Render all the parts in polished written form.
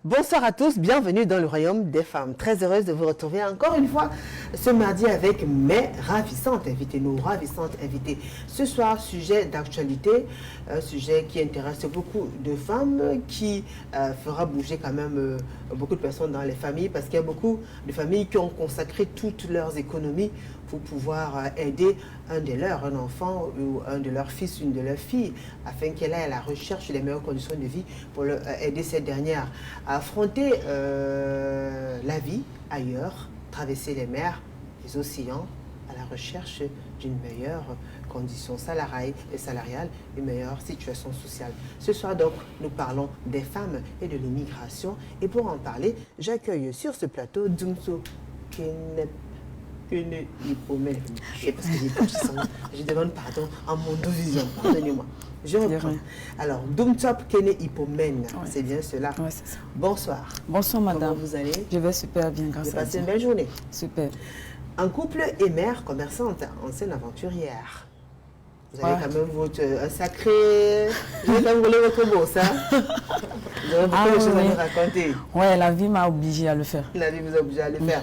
Bonsoir à tous, bienvenue dans le royaume des femmes. Très heureuse de vous retrouver encore une fois ce mardi avec mes ravissantes invitées, nos ravissantes invitées. Ce soir, sujet d'actualité, un sujet qui intéresse beaucoup de femmes, qui fera bouger quand même beaucoup de personnes dans les familles, parce qu'il y a beaucoup de familles qui ont consacré toutes leurs économies pour pouvoir aider un de leurs, un enfant ou un de leurs fils, une de leurs filles, afin qu'elle aille à la recherche des meilleures conditions de vie pour aider cette dernière à affronter la vie ailleurs, traverser les mers, les océans, à la recherche d'une meilleure condition salariale, une meilleure situation sociale. Ce soir donc, nous parlons des femmes et de l'immigration. Et pour en parler, j'accueille sur ce plateau Dumso Kenneth. Parce que je demande pardon à mon vision. Pardonnez-moi. Je reprends. Alors, Dumtop Kene Hippomène, ouais. C'est bien cela. Oui, c'est ça. Bonsoir. Bonsoir, madame. Comment vous allez? Je vais super bien, grâce à Dieu. Passez une belle journée. Super. En couple et mère commerçante, ancienne aventurière. Vous avez quand même un sacré... Vous avez quand même volé votre bourse, hein? Vous avez beaucoup de choses à nous raconter. Oui, la vie m'a obligée à le faire. La vie vous a obligé à le faire.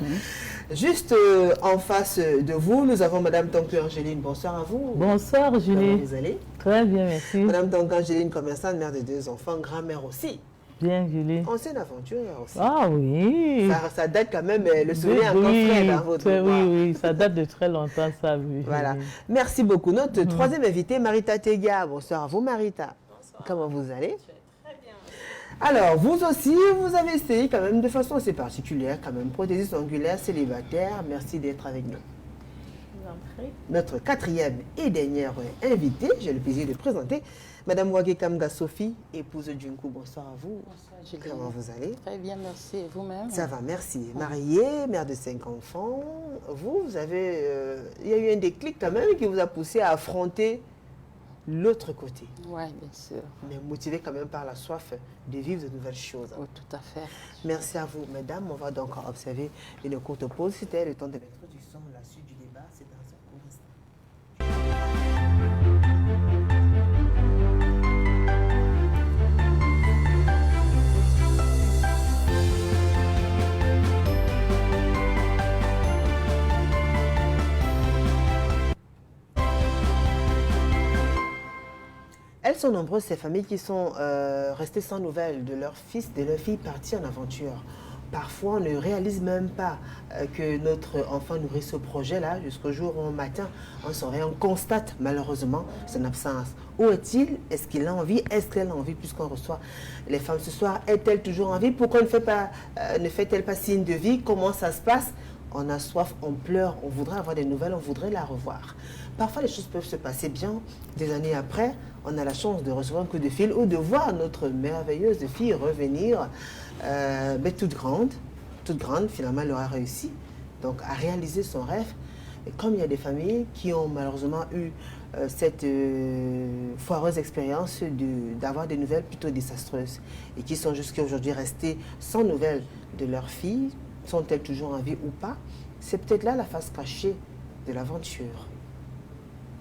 Juste en face de vous, nous avons Madame Tonku Angéline. Bonsoir à vous. Bonsoir Julie. Comment vous allez? Très bien, merci. Madame Tonku Angéline, commerçante, mère de 2 enfants, grand-mère aussi. Bien Julie. Ancienne aventurière aussi. Ah oui. Ça date quand même, le souvenir encore frais dans votre mémoire. Oui, ça date de très longtemps ça. Oui. Voilà. Merci beaucoup. Notre troisième invitée, Marita Tega. Bonsoir à vous Marita. Bonsoir. Comment vous allez? Alors, vous aussi, vous avez essayé quand même de façon assez particulière, quand même, prothésiste angulaire, célibataire. Merci d'être avec nous. Notre quatrième et dernière invitée, j'ai le plaisir de présenter, Madame Wage Kamga Sophie, épouse de Junku. Bonsoir à vous. Bonsoir Julie. Comment vous allez? Très bien, merci. Et vous-même? Ça va, merci. Mariée, mère de 5 enfants. Vous avez... il y a eu un déclic quand même qui vous a poussé à affronter l'autre côté. Oui, bien sûr. Mais motivé quand même par la soif de vivre de nouvelles choses. Oui, tout à fait. Merci à vous, mesdames. On va donc observer une courte pause. C'était le temps de l'introduction. La suite du débat, c'est dans un court instant. Elles sont nombreuses, ces familles qui sont restées sans nouvelles de leurs fils, de leurs filles partis en aventure. Parfois, on ne réalise même pas que notre enfant nourrit ce projet-là jusqu'au jour où, au matin, on se réveille, on constate malheureusement son absence. Où est-il? Est-ce qu'il a envie? Est-ce qu'elle a envie? Puisqu'on reçoit les femmes ce soir, est-elle toujours en vie? Pourquoi ne fait-elle pas signe de vie? Comment ça se passe? On a soif, on pleure, on voudrait avoir des nouvelles, on voudrait la revoir. Parfois, les choses peuvent se passer bien. Des années après, on a la chance de recevoir un coup de fil ou de voir notre merveilleuse fille revenir, toute grande, finalement, elle aura réussi donc, à réaliser son rêve. Et comme il y a des familles qui ont malheureusement eu cette foireuse expérience d'avoir des nouvelles plutôt désastreuses et qui sont jusqu'à aujourd'hui restées sans nouvelles de leur fille, sont-elles toujours en vie ou pas? C'est peut-être là la face cachée de l'aventure.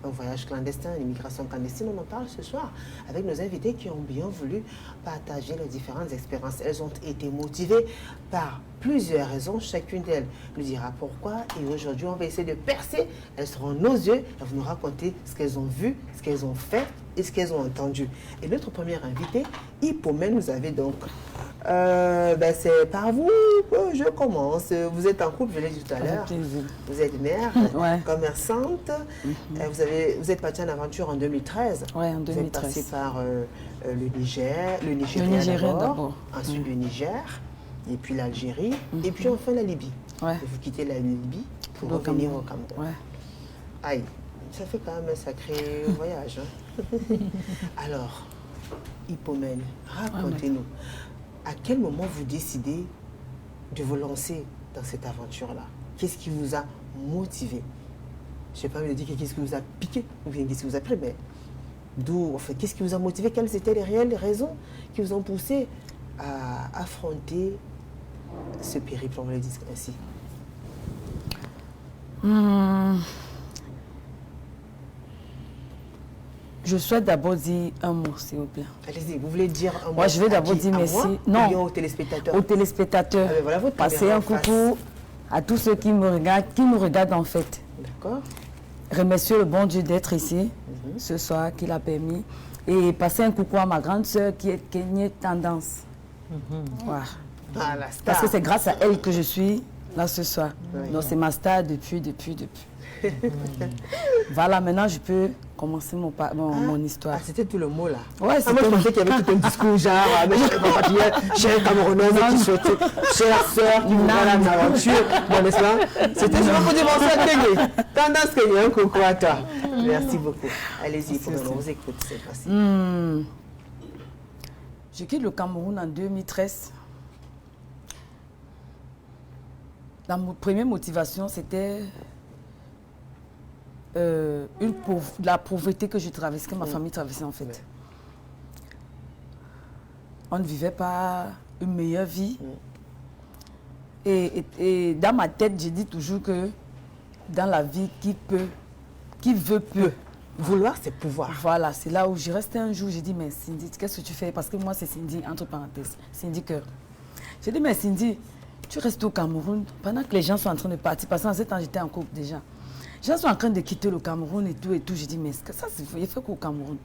Un voyage clandestin, une immigration clandestine, on en parle ce soir avec nos invités qui ont bien voulu partager les différentes expériences. Elles ont été motivées par plusieurs raisons. Chacune d'elles nous dira pourquoi. Et aujourd'hui, on va essayer de percer. Elles seront nos yeux. Elles vont nous raconter ce qu'elles ont vu, ce qu'elles ont fait et ce qu'elles ont entendu. Et notre première invitée, Hippomène, vous avez donc... c'est par vous que je commence. Vous êtes en couple, je l'ai dit tout à l'heure. Vous êtes mère, commerçante. Vous êtes partie en aventure en 2013. Oui, en 2013. Vous êtes passée par le Nigeria d'abord, ensuite le Niger, et puis l'Algérie, et puis enfin la Libye. Ouais. Vous quittez la Libye pour revenir au Cameroun. Ouais. Aïe, ça fait quand même un sacré voyage. Hein? Alors, Hippomène, racontez-nous. À quel moment vous décidez de vous lancer dans cette aventure-là? Qu'est-ce qui vous a motivé? Je ne sais pas me dire qu'est-ce qui vous a piqué ou bien qu'est-ce qui vous a pris, mais d'où, en fait, qu'est-ce qui vous a motivé? Quelles étaient les réelles raisons qui vous ont poussé à affronter ce périple, on va le dire ainsi? Je souhaite d'abord dire un mot, s'il vous plaît. Allez-y, vous voulez dire un mot? Moi, je vais d'abord dire à merci. moi, Non. ou bien aux téléspectateurs. Aux téléspectateurs. Ah ben voilà votre Passer caméra un en face. coucou à tous ceux qui me regardent en fait. D'accord. Remercier le bon Dieu d'être ici ce soir, qu'il a permis. Et passer un coucou à ma grande sœur qui est Kenya Tendance. Voilà. Ah, la star. Parce que c'est grâce à elle que je suis là ce soir. Oui. Donc c'est ma star depuis. Voilà, maintenant je peux commencer mon histoire. Ah, c'était tout le mot là. Ouais, Ah, moi je pensais qu'il y avait tout un discours genre, mais chère Camerounaise qui souhaitait, chère sœur qui vous voilà une aventure, bon, n'est-ce pas? C'était juste pour dire bonsoir Kenya. Tendance Kenya, un coucou à toi. Merci beaucoup. Allez-y, on vous écoute cette fois-ci. Je quitte le Cameroun en 2013. La première motivation, c'était la pauvreté que je traversais, que ma famille traversait en fait. On ne vivait pas une meilleure vie. Et dans ma tête, je dis toujours que dans la vie, qui veut peut. Vouloir, c'est pouvoir. Voilà, c'est là où je restais un jour, j'ai dit, mais Cindy, qu'est-ce que tu fais? Parce que moi, c'est Cindy, entre parenthèses, Cindy Cœur. J'ai dit, mais Cindy, tu restes au Cameroun pendant que les gens sont en train de partir. Parce qu'en ce temps, j'étais en couple déjà. Les gens sont en train de quitter le Cameroun et tout. J'ai dit, mais est-ce que ça, il fait qu'au Cameroun?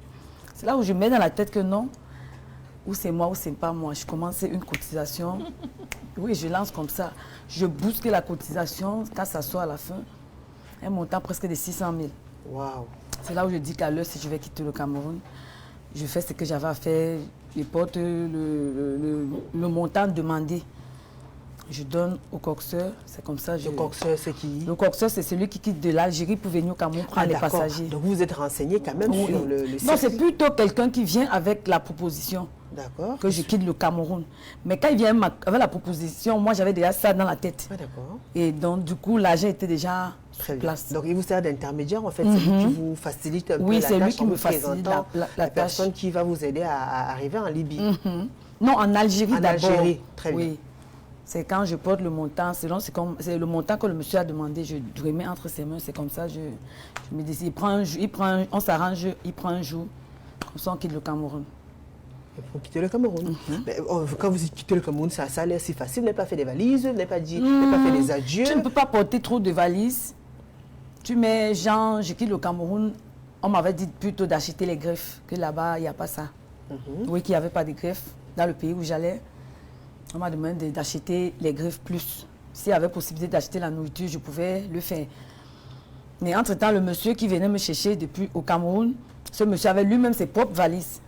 C'est là où je mets dans la tête que non, ou c'est moi ou c'est pas moi. Je commence une cotisation. Oui, je lance comme ça. Je bouscule la cotisation quand ça sort à la fin. Un montant presque de 600 000. Waouh. C'est là où je dis qu'à l'heure, si je vais quitter le Cameroun, je fais ce que j'avais à faire. Je porte le montant demandé. Je donne au coxeur, c'est comme ça. Le coxeur, c'est qui? Le coxeur, c'est celui qui quitte de l'Algérie pour venir au Cameroun prendre les passagers. Donc vous vous êtes renseigné quand même sur le Non, circuit. c'est plutôt quelqu'un qui vient avec la proposition D'accord. que je quitte le Cameroun. Mais quand il vient avec la proposition, moi j'avais déjà ça dans la tête. Ah, d'accord. Et donc du coup, l'argent était déjà Très sur bien. place. Donc il vous sert d'intermédiaire en fait, c'est lui qui vous facilite un peu Oui, la c'est lui tâche qui en me vous facilite présentant la la tâche. personne qui va vous aider à arriver en Libye. Non, en Algérie En d'abord. Algérie, très bien. Oui. C'est quand je porte le montant, c'est le montant que le monsieur a demandé, je remets entre ses mains, c'est comme ça, je me dis, on s'arrange, il prend un jour, comme ça on quitte le Cameroun. Pour quitter le Cameroun. Mais, quand vous quittez le Cameroun, ça a l'air si facile. Vous n'avez pas fait des valises, vous n'avez pas dit, vous n'avez pas fait des adieux. Tu ne peux pas porter trop de valises. Tu mets, genre, je quitte le Cameroun, on m'avait dit plutôt d'acheter les greffes, que là-bas, il n'y a pas ça. Oui, qu'il n'y avait pas de greffes dans le pays où j'allais. On m'a demandé d'acheter les greffes plus. S'il y avait possibilité d'acheter la nourriture, je pouvais le faire. Mais entre-temps, le monsieur qui venait me chercher depuis au Cameroun, ce monsieur avait lui-même ses propres valises.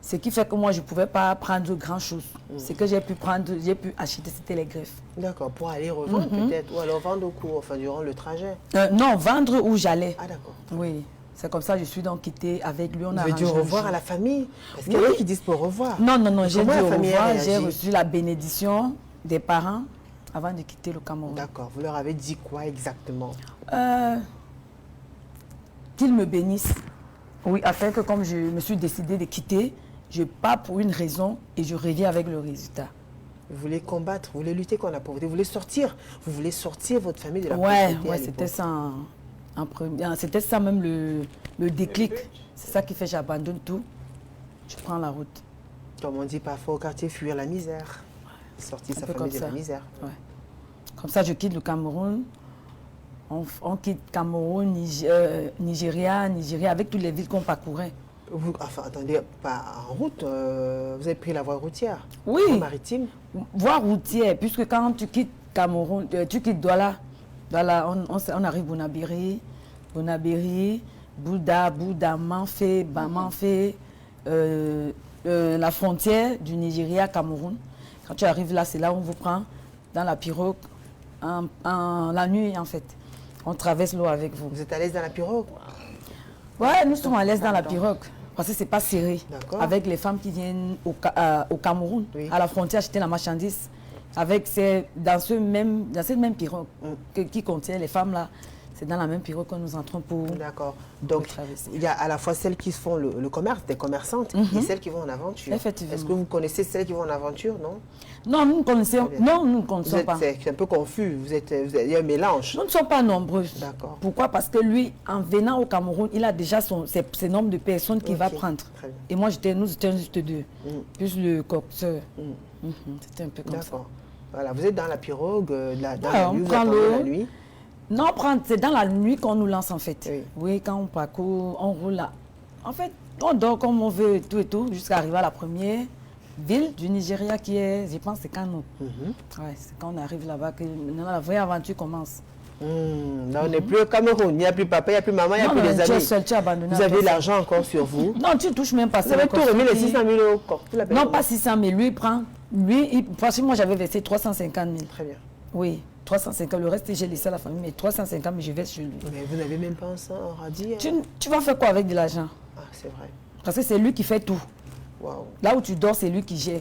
Ce qui fait que moi, je ne pouvais pas prendre grand-chose. Ce que j'ai pu prendre, j'ai pu acheter, c'était les greffes. D'accord, pour aller revendre peut-être, ou alors vendre au cours, enfin durant le trajet. Non, vendre où j'allais. Ah d'accord. Oui, c'est comme ça que je suis donc quittée avec lui. On Vous a avez dit au arrangé un revoir jour. à la famille? Parce qu'il y en a Oui. qui disent au revoir. Non, j'ai dit Comment la au famille a revoir, j'ai réagi? reçu la bénédiction des parents avant de quitter le Cameroun. D'accord, vous leur avez dit quoi exactement? Qu'ils me bénissent. Oui, afin que comme je me suis décidée de quitter, je pars pour une raison et je reviens avec le résultat. Vous voulez combattre, vous voulez lutter contre la pauvreté, vous voulez sortir votre famille de la Ouais, pauvreté. à c'était l'époque. ça en premier. C'était ça même le déclic. C'est ça qui fait que j'abandonne tout. Je prends la route. Comme on dit parfois au quartier, fuir la misère. Sortir Un sa peu famille comme de la ça. misère. Ouais. Comme ça, je quitte le Cameroun. On quitte Cameroun, Nigeria, avec toutes les villes qu'on parcourait. Enfin, attendez, pas en route, vous avez pris la voie routière? Oui. La voie maritime? Voie routière, puisque quand tu quittes Cameroun, tu quittes Douala, on arrive Bonabéry, Bouda, Manfé, Bamanfé, la frontière du Nigeria, Cameroun. Quand tu arrives là, c'est là où on vous prend dans la pirogue, la nuit en fait. On traverse l'eau avec vous. Vous êtes à l'aise dans la pirogue? Ouais, nous sommes à l'aise dans la pirogue. Parce que c'est pas serré. D'accord. Avec les femmes qui viennent au Cameroun, Oui. à la frontière, acheter la marchandise. Dans cette même pirogue qui contient les femmes là. C'est dans la même pirogue que nous entrons pour... D'accord. Donc, traverser. il y a à la fois celles qui font le commerce, des commerçantes, et celles qui vont en aventure. Effectivement. Est-ce que vous connaissez celles qui vont en aventure, non? Non, nous ne connaissons, non, nous ne connaissons pas. C'est un peu confus. Il y a un mélange. Nous ne sommes pas nombreux. D'accord. Pourquoi? Parce que lui, en venant au Cameroun, il a déjà ses nombres de personnes qu'il va prendre. Très bien. Et moi, nous étions juste deux. Plus le coxeur. C'était un peu comme ça. D'accord. Voilà, vous êtes dans la pirogue, dans Ah, la on nuit, vous prend attendez l'eau. la nuit. Non, c'est dans la nuit qu'on nous lance en fait. Oui. Oui, quand on parcourt, on roule là. En fait, on dort comme on veut et tout, jusqu'à arriver à la première ville du Nigeria qui est, je pense, c'est Kano. Ouais, c'est quand on arrive là-bas que maintenant, la vraie aventure commence. Là, on n'est plus au Cameroun. Il n'y a plus papa, il n'y a plus maman, il n'y a Non, plus non, les tu es amis. seul, tu es abandonné. Vous à avez personne. l'argent encore sur vous. Non, tu ne touches même pas ça. Vous avez tout remis les 600 000 euros. Non, pas 600 000. Lui, il prend. Parce que moi, j'avais versé 350 000. Très bien. Oui, 350 000. Le reste, j'ai laissé à la famille, mais 350 000, je verse chez lui. Mais vous n'avez même pas un cent à dire. Tu vas faire quoi avec de l'argent? Ah, c'est vrai. Parce que c'est lui qui fait tout. Waouh. Là où tu dors, c'est lui qui gère.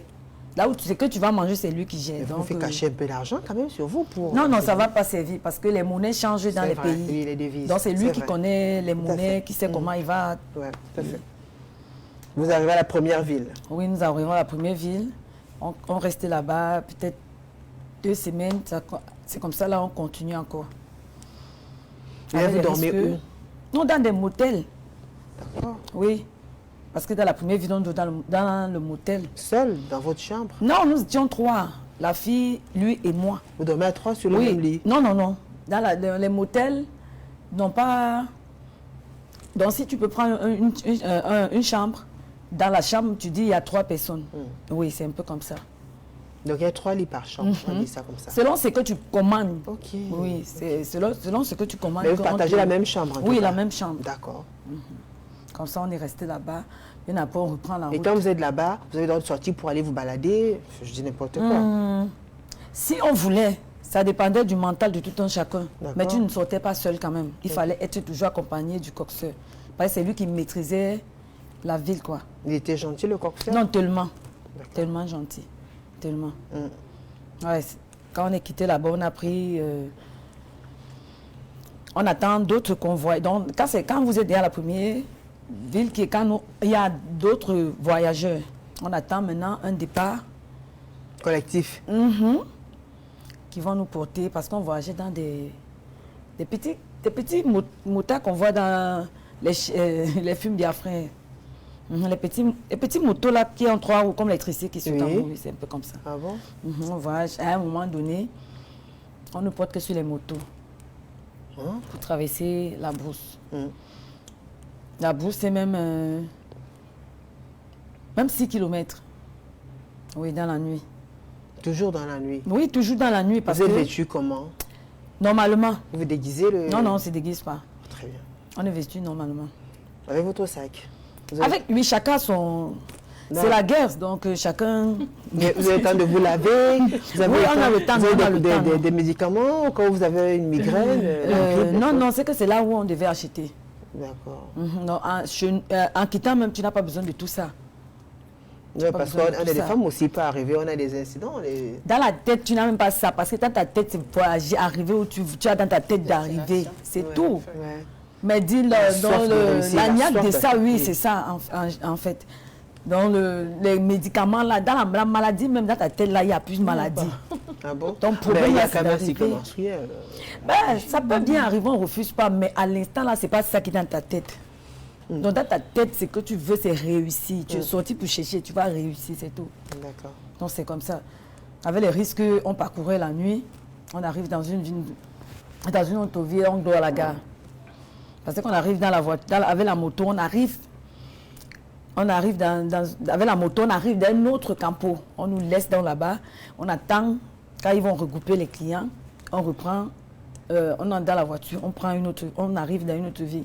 Là où tu sais que tu vas manger, c'est lui qui gère. Mais vous Donc, faites cacher un peu d'argent quand même sur vous pour... Non, ça ne va pas servir parce que les monnaies changent dans les vrai, pays. oui, les devises. Donc c'est lui C'est qui vrai. connaît les Tout à monnaies, fait. qui sait comment il va. Oui, tout à fait. Vous arrivez à la première ville. Oui, nous arrivons à la première ville. On restait là-bas peut-être 2 semaines. C'est comme ça, là, on continue encore. Et là, Avec vous les dormez risques. où? Non, dans des motels. D'accord. Oui. Parce que dans la première ville, on dort dans le motel. Seul, dans votre chambre? Non, nous étions 3. La fille, lui et moi. Vous dormez à 3 sur le Oui. même lit? Non. Dans les motels, non pas... Donc si tu peux prendre une chambre, dans la chambre, tu dis il y a 3 personnes. Oui, c'est un peu comme ça. Donc il y a 3 lits par chambre, on dit ça comme ça. Selon ce que tu commandes. Ok. Oui, c'est selon ce que tu commandes. Mais vous qu'on partagez te- la même chambre en tout Oui, cas. la même chambre. D'accord. Comme ça, on est resté là-bas. Et après, on reprend la Et route. quand vous êtes là-bas, vous avez le droit de sortir pour aller vous balader? Je dis n'importe quoi. Si on voulait, ça dépendait du mental de tout un chacun. D'accord. Mais tu ne sortais pas seul quand même. Il fallait être toujours accompagné du coxeur. Parce que c'est lui qui maîtrisait la ville, quoi. Il était gentil, le coxeur? Non, tellement. Tellement gentil. Tellement. Ouais, quand on est quitté là-bas, on a pris... on attend d'autres convois. Donc, quand vous êtes derrière la première ville, qui est il y a d'autres voyageurs. On attend maintenant un départ Collectif. qui vont nous porter parce qu'on voyageait dans des petits motards qu'on voit dans les films d'Afrique. Les petits motos là qui ont 3 roues comme les tricycles qui sont en haut, c'est un peu comme ça. Ah bon? On voyage. À un moment donné, on ne porte que sur les motos pour traverser la brousse. La brousse, c'est même 6 km. Oui, dans la nuit. Toujours dans la nuit. Oui, toujours dans la nuit. Parce Vous êtes que vêtu comment? normalement. Vous vous déguisez le... Non, on ne se déguise pas. Très bien. On est vêtu normalement. Avec votre sac? Vous avez- Avec lui, chacun son... C'est la guerre, donc chacun... Mais vous avez le temps de vous laver? Vous avez Oui, on a le temps, Vous on a avez le temps. des médicaments quand vous avez une migraine? la grippe, des fois? non, c'est que c'est là où on devait acheter. D'accord. Non, en quittant même, tu n'as pas besoin de tout ça. Oui, parce besoin de qu'on tout a des ça. femmes aussi pas arriver, on a des incidents. Dans la tête, tu n'as même pas ça, parce que dans ta tête, c'est pour arriver où tu as dans ta tête d'arriver. C'est tout. Ouais. Mais dis, soif de réussir, la l'agnac soif de de ça, oui, réussir. c'est ça, en fait. Dans les médicaments, là, dans la maladie, même dans ta tête, là, il n'y a plus de maladie. Ah bon? Ton problème, Mais il y là, a c'est quand même d'arriver. psychomenstruel. Ben, ça peut bien arriver, on ne refuse pas, mais à l'instant, là, ce n'est pas ça qui est dans ta tête. Donc, dans ta tête, ce que tu veux, c'est réussir. Tu es sorti pour chercher, tu vas réussir, c'est tout. D'accord. Donc, c'est comme ça. Avec les risques, on parcourait la nuit, on arrive dans une autovie, on doit à la gare. Parce qu'on arrive dans la voiture, avec la moto, on arrive avec la moto, on arrive dans un autre campo. On nous laisse dans là-bas, on attend, quand ils vont regrouper les clients, on reprend, on entre dans la voiture, on arrive dans une autre ville.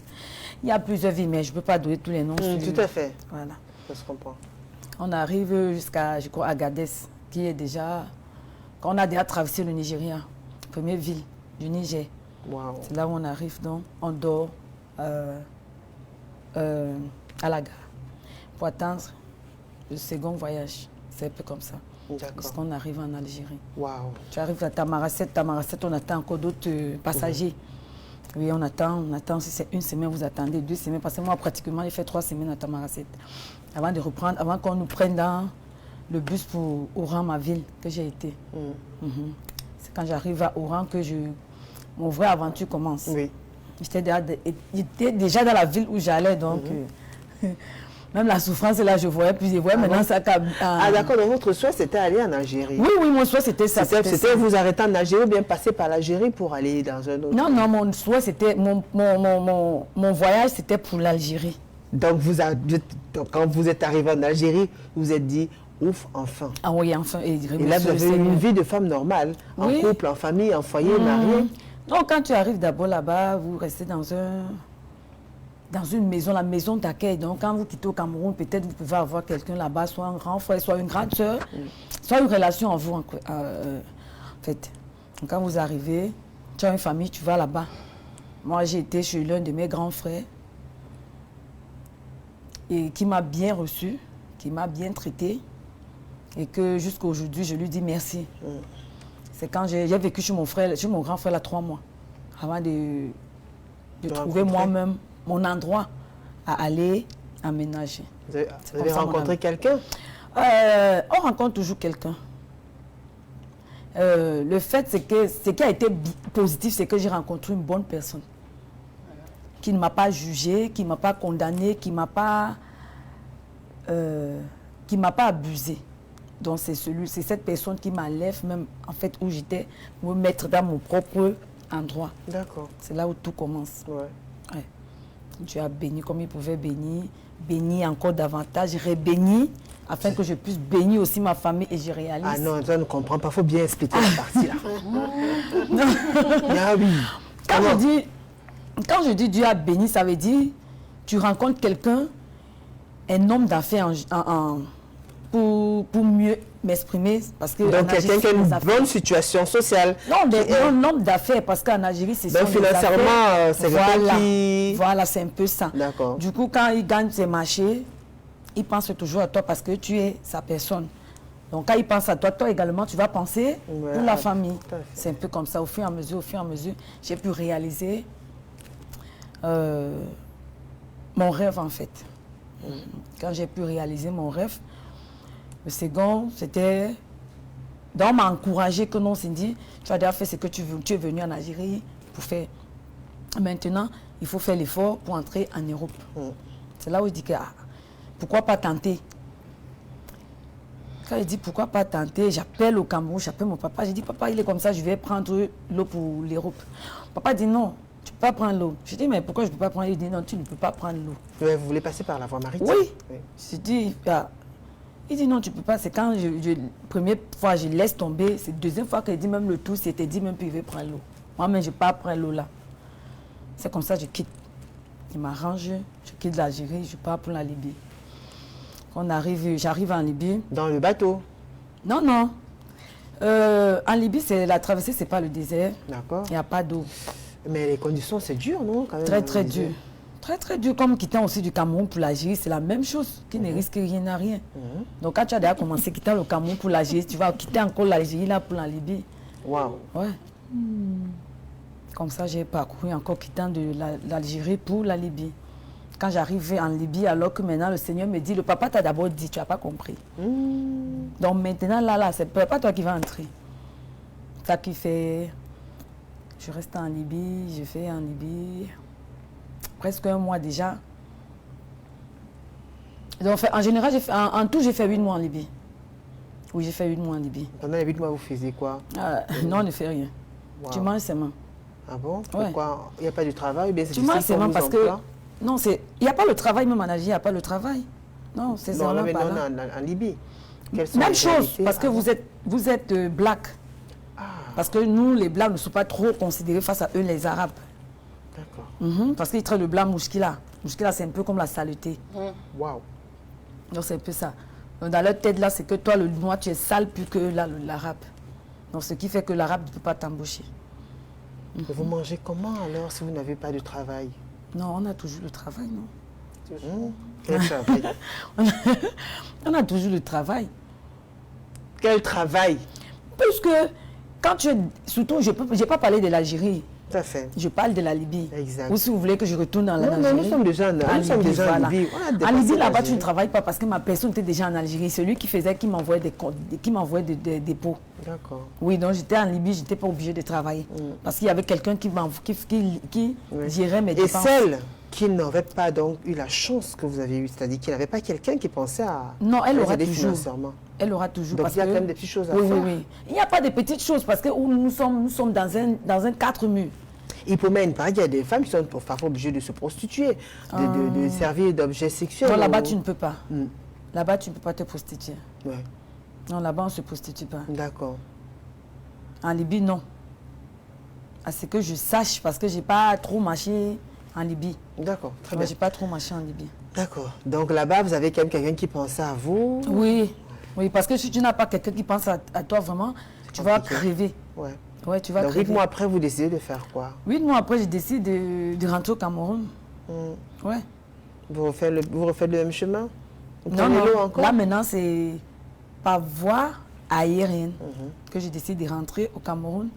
Il y a plusieurs villes, mais je ne peux pas donner tous les noms. Tout à fait. Voilà. Ça se comprend. On arrive jusqu'à, je crois, Agadez, qui est déjà... Quand on a déjà traversé le Nigeria, première ville du Niger. Waouh. C'est là où on arrive, donc on dort à la gare pour attendre le second voyage. C'est un peu comme ça. D'accord. Parce qu'on arrive en Algérie. Waouh. Tu arrives à Tamaracet, on attend encore d'autres passagers. Oui, on attend. Si c'est une semaine, vous attendez 2 semaines. Parce que moi, pratiquement, j'ai fait 3 semaines à Tamaracet. Avant de reprendre, avant qu'on nous prenne dans le bus pour Oran, ma ville, que j'ai été. C'est quand j'arrive à Oran que mon vraie aventure commence. Oui. J'étais déjà dans la ville où j'allais, donc même la souffrance, là, je voyais plus. Je voyais maintenant ça. Ah d'accord, donc votre souhait, c'était aller en Algérie. Oui, mon souhait, c'était ça. C'était vous arrêter en Algérie ou bien passer par l'Algérie pour aller dans un autre Non, mon souhait, c'était... Mon voyage, c'était pour l'Algérie. Donc, quand vous êtes arrivé en Algérie, vous vous êtes dit, ouf, enfin. Ah oui, enfin. Et là, vous avez une vie de femme normale, en couple, en famille, en foyer, mariée. Donc, quand tu arrives d'abord là-bas, vous restez dans une maison, la maison d'accueil. Donc, quand vous quittez au Cameroun, peut-être vous pouvez avoir quelqu'un là-bas, soit un grand frère, soit une grande soeur, soit une relation en vous, en fait. Donc, quand vous arrivez, tu as une famille, tu vas là-bas. Moi, j'ai été chez l'un de mes grands frères et qui m'a bien reçu, qui m'a bien traité et que jusqu'à aujourd'hui, je lui dis merci. C'est quand j'ai vécu chez mon grand frère là 3 mois avant de trouver moi-même mon endroit à aller aménager. Vous avez rencontré quelqu'un? On rencontre toujours quelqu'un. Le fait, c'est que ce qui a été positif, c'est que j'ai rencontré une bonne personne qui ne m'a pas jugé, qui ne m'a pas condamné, qui ne m'a pas abusé. Donc c'est cette personne qui m'enlève même en fait où j'étais, me mettre dans mon propre endroit. D'accord. C'est là où tout commence. Ouais. Dieu a béni comme il pouvait bénir encore davantage, rebénir, afin que je puisse bénir aussi ma famille et je réalise. Ah non, ça ne comprend pas, il faut bien expliquer la partie là. Ah oui. Quand je dis Dieu a béni, ça veut dire tu rencontres quelqu'un, un homme d'affaires pour mieux m'exprimer. Donc quelqu'un qui a une bonne situation sociale. Non, un homme d'affaires, parce qu'en Algérie, c'est ça. Financièrement, c'est quelqu'un qui... Voilà, c'est un peu ça. D'accord. Du coup, quand il gagne ses marchés, il pense toujours à toi parce que tu es sa personne. Donc quand il pense à toi, toi également, tu vas penser pour la famille. C'est un peu comme ça, au fur et à mesure, j'ai pu réaliser mon rêve en fait. Quand j'ai pu réaliser mon rêve, le second, c'était... Donc, on m'a encouragé que non, Cindy, tu as déjà fait ce que tu veux. Tu es venu en Algérie pour faire. Maintenant, il faut faire l'effort pour entrer en Europe. C'est là où je dis que, pourquoi pas tenter? Quand je dis pourquoi pas tenter, j'appelle au Cameroun, j'appelle mon papa. Je dis, papa, il est comme ça, je vais prendre l'eau pour l'Europe. Papa dit non, tu ne peux pas prendre l'eau. Je dis, mais pourquoi je ne peux pas prendre l'eau? Il dit, non, tu ne peux pas prendre l'eau. Vous voulez passer par la voie maritime? Oui. Je dis, il dit non, tu ne peux pas. C'est quand première fois, je laisse tomber. C'est deuxième fois qu'il dit même le tout, c'était dit même puis il veut prendre l'eau. Moi-même, je ne vais pas prendre l'eau là. C'est comme ça que je quitte. Il m'arrange, je quitte l'Algérie, je pars pour la Libye. J'arrive en Libye. Dans le bateau? Non, non. En Libye, la traversée, ce n'est pas le désert. D'accord. Il n'y a pas d'eau. Mais les conditions, c'est dur, non quand même, très, très dur. Très, très dur. Comme quittant aussi du Cameroun pour l'Algérie, c'est la même chose, qui ne risque rien à rien. Donc, quand tu as déjà commencé quittant le Cameroun pour l'Algérie, tu vas quitter encore l'Algérie là pour la Libye. Waouh. Ouais. Comme ça, j'ai parcouru encore quittant de l'Algérie pour la Libye. Quand j'arrive en Libye, alors que maintenant le Seigneur me dit, le papa t'a d'abord dit, tu n'as pas compris. Donc maintenant, là, c'est pas toi qui vas entrer. Ça qui fait... Je reste en Libye, je fais en Libye presque 1 mois déjà. Donc, en général, en tout, j'ai fait 8 mois en Libye. Oui, j'ai fait 8 mois en Libye. Pendant les 8 mois, vous faisiez quoi? Non, on ne fait rien. Wow. Tu manges seulement. Ah bon? Pourquoi? Il n'y a pas de travail? Tu manges seulement parce que... Non, il n'y a pas le travail, même en Algérie, il n'y a pas le travail. Non, c'est ça. Non, mais non, en Libye. Même chose, parce que vous êtes black. Parce que nous, les blancs, ne sont pas trop considérés face à eux, les arabes. D'accord. Parce qu'ils traitent le blanc mouchkila. Mouchkila, c'est un peu comme la saleté. Waouh. Donc, c'est un peu ça. Donc, dans leur tête, là, c'est que toi, le noir, tu es sale plus que l'arabe. Donc, ce qui fait que l'arabe ne peut pas t'embaucher. Vous mangez comment, alors, si vous n'avez pas de travail? Non, on a toujours le travail, non? Quel travail? On a toujours le travail. Quel travail? Parce que, quand tu es... Surtout, je n'ai pas parlé de l'Algérie. Tout à fait. Je parle de la Libye. Exact. Ou si vous voulez que je retourne en Non, Algérie. mais nous sommes déjà en Libye. On a En dépassé Libye, là-bas, tu l'Algérie. ne travailles pas parce que ma personne était déjà en Algérie. Celui qui faisait, qui m'envoyait des dépôts. D'accord. Oui, donc j'étais en Libye, je n'étais pas obligée de travailler. Parce qu'il y avait quelqu'un qui gérait mes Et dépenses. celle qui n'avait pas donc eu la chance que vous avez eue, c'est-à-dire qu'il n'avait pas quelqu'un qui pensait à Non, elle les aura aider toujours. financièrement. Elle aura toujours. Donc parce il y a que- quand même des petites choses à oui, faire. Oui, oui. Il n'y a pas de petites choses parce que nous sommes dans un 4 murs. Il paraît qu'il y a des femmes qui sont parfois obligées de se prostituer, de servir d'objets sexuels. Non, là-bas, ou- tu ne peux pas. Hmm. Là-bas, tu ne peux pas te prostituer. Ouais, Non, là-bas, on ne se prostitue pas. d'accord. En Libye, non. À ce que je sache, parce que je n'ai pas trop marché en Libye. D'accord, très Moi, bien. je n'ai pas trop marché en Libye. D'accord. Donc là-bas, vous avez quand même quelqu'un qui pensait à vous. Oui, oui, parce que si tu n'as pas quelqu'un qui pense à toi vraiment, tu vas compliqué. crever. Ouais. Ouais, tu vas Donc crever. 8 mois après, vous décidez de faire quoi? 8 mois après, je décide de rentrer au Cameroun. Hmm. Ouais. Vous refaites le même chemin? Vous Non, prenez non. l'eau encore? Là, maintenant, c'est par voie aérienne que je décide de rentrer au Cameroun.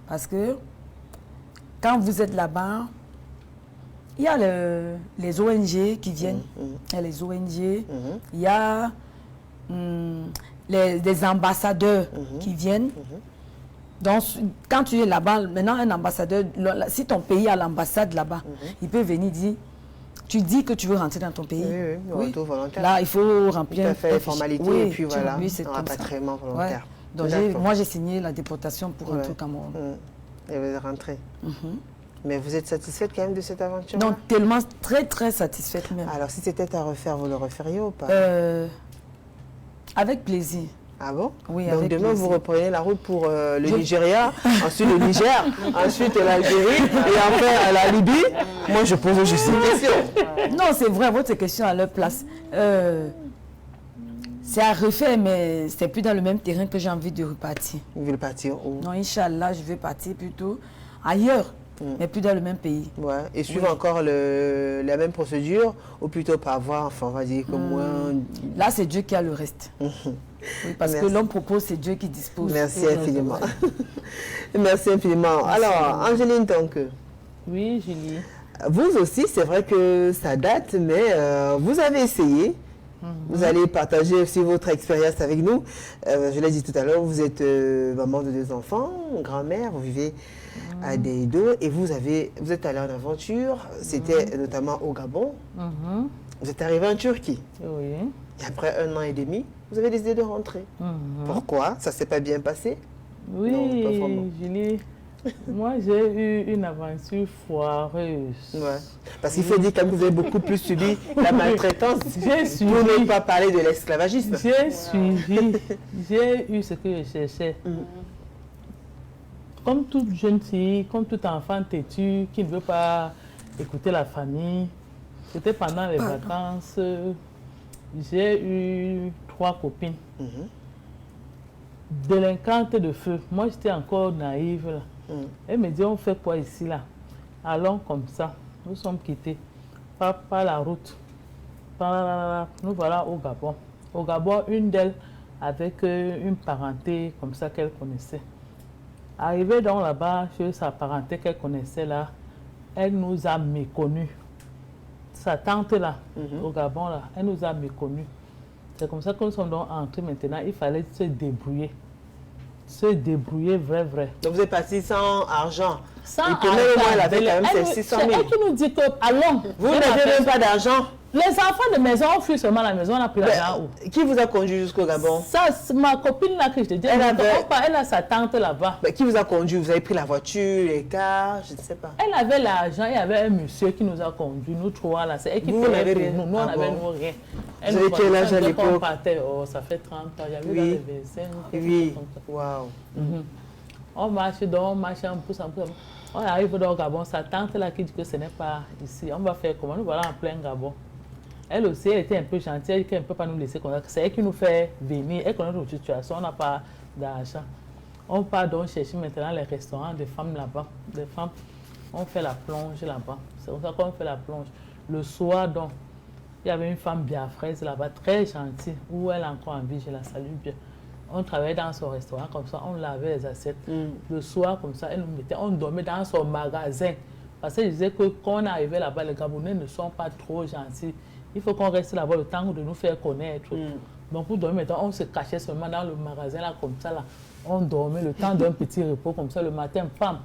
Parce que quand vous êtes là-bas, il y a les ONG qui viennent. Il y a les ONG. Il y a des ambassadeurs qui viennent. Donc, quand tu es là-bas, maintenant, un ambassadeur, si ton pays a l'ambassade là-bas, il peut venir dire, tu dis que tu veux rentrer dans ton pays. Oui, le retour volontaire. Là, il faut remplir Tout à fait, un les fichier. formalités, Oui, et puis tu voilà, remplis, c'est un comme ça. rapatriement volontaire. Donc, D'accord. moi, j'ai signé la déportation pour rentrer au Cameroun. Et vous êtes rentré. Mais vous êtes satisfaite quand même de cette aventure? Donc, tellement, très, très satisfaite même. Alors, si c'était à refaire, vous le referiez ou pas? Avec plaisir. Ah bon? Oui, Donc avec demain, plaisir. vous reprenez la route pour le Nigeria, ensuite le Niger, ensuite l'Algérie et enfin la Libye. Moi, je pose juste une question. Non, c'est vrai, votre question à leur place. C'est à refaire, mais c'est plus dans le même terrain que j'ai envie de repartir. Vous voulez partir où? Non, Inch'Allah, je vais partir plutôt ailleurs, mais plus dans le même pays. Ouais. Et suivre encore la même procédure, ou plutôt par voie, enfin, on va dire que moins... Là, c'est Dieu qui a le reste. Oui, parce que Merci. l'homme propose, c'est Dieu qui dispose. Merci infiniment. Merci infiniment. Alors, Angéline, donc, Oui, Julie. vous aussi, c'est vrai que ça date, mais vous avez essayé. Vous allez partager aussi votre expérience avec nous. Je l'ai dit tout à l'heure, vous êtes maman de 2 enfants, grand-mère, vous vivez à Deido et vous êtes allé en aventure. C'était notamment au Gabon. Vous êtes arrivé en Turquie. Oui. Et après 1 an et demi, vous avez décidé de rentrer. Pourquoi? Ça ne s'est pas bien passé? Oui, Non, pas vraiment. Julie. Moi, j'ai eu une aventure foireuse. Ouais. Parce qu'il faut dire quand même que vous avez beaucoup plus subi la maltraitance. J'ai suivi. Pour ne pas parler de l'esclavagisme. J'ai suivi, j'ai eu ce que je cherchais. Comme toute jeune fille, comme tout enfant têtu qui ne veut pas écouter la famille, c'était pendant les vacances, j'ai eu 3 copines. Délinquantes de feu. Moi, j'étais encore naïve là. Elle me dit, on fait quoi ici là? Allons comme ça. Nous sommes quittés par la route. Nous voilà au Gabon. Au Gabon, une d'elles avec une parenté comme ça qu'elle connaissait. Arrivée donc là-bas, chez sa parenté qu'elle connaissait là, elle nous a méconnus. Sa tante là, au Gabon là, elle nous a méconnus. C'est comme ça que nous sommes donc entrés maintenant. Il fallait se débrouiller. Se débrouiller vrai. Donc vous êtes parti sans argent. Sans Et puis même moi, elle avait quand même elle ses nous- 600 c'est 000. elle qui nous dit que, allons. Vous n'avez même pas d'argent. Les enfants de maison ont fui seulement la maison, on a pris l'argent où? Qui vous a conduit jusqu'au Gabon? Ça, c'est ma copine là que je te dis, elle a sa tante là-bas. Qui vous a conduit? Vous avez pris la voiture, les cars, je ne sais pas. Elle avait l'argent, il y avait un monsieur qui nous a conduits, nous 3 là, c'est elle qui Vous payait n'avez pour rien? nous, nous on Ah n'avait bon? rien. Vous avez quel âge à Dès qu'on l'époque? partait, ça fait 30 ans, il y avait Oui. dans les 25. Oui. comme ça. Waouh. On marche donc, on marche un peu. On arrive dans le Gabon, sa tante là qui dit que ce n'est pas ici. On va faire comment? Nous voilà en plein Gabon. Elle aussi, elle était un peu gentille, elle dit qu'elle ne peut pas nous laisser comme ça. C'est elle qui nous fait venir, elle connaît notre situation, on n'a pas d'argent. On part donc chercher maintenant les restaurants des femmes là-bas. Des femmes, on fait la plonge là-bas. C'est comme ça qu'on fait la plonge. Le soir donc, il y avait une femme biafraise là-bas, très gentille, où elle est encore en vie, je la salue bien. On travaillait dans son restaurant comme ça, on lavait les assiettes. Le soir, comme ça, elle nous mettait, on dormait dans son magasin. Parce qu'elle disait que quand on arrivait là-bas, les Gabonais ne sont pas trop gentils. Il faut qu'on reste là-bas le temps de nous faire connaître. Donc, pour dormir, on se cachait seulement dans le magasin, là, comme ça. Là. On dormait le temps d'un petit repos, comme ça. Le matin, pam,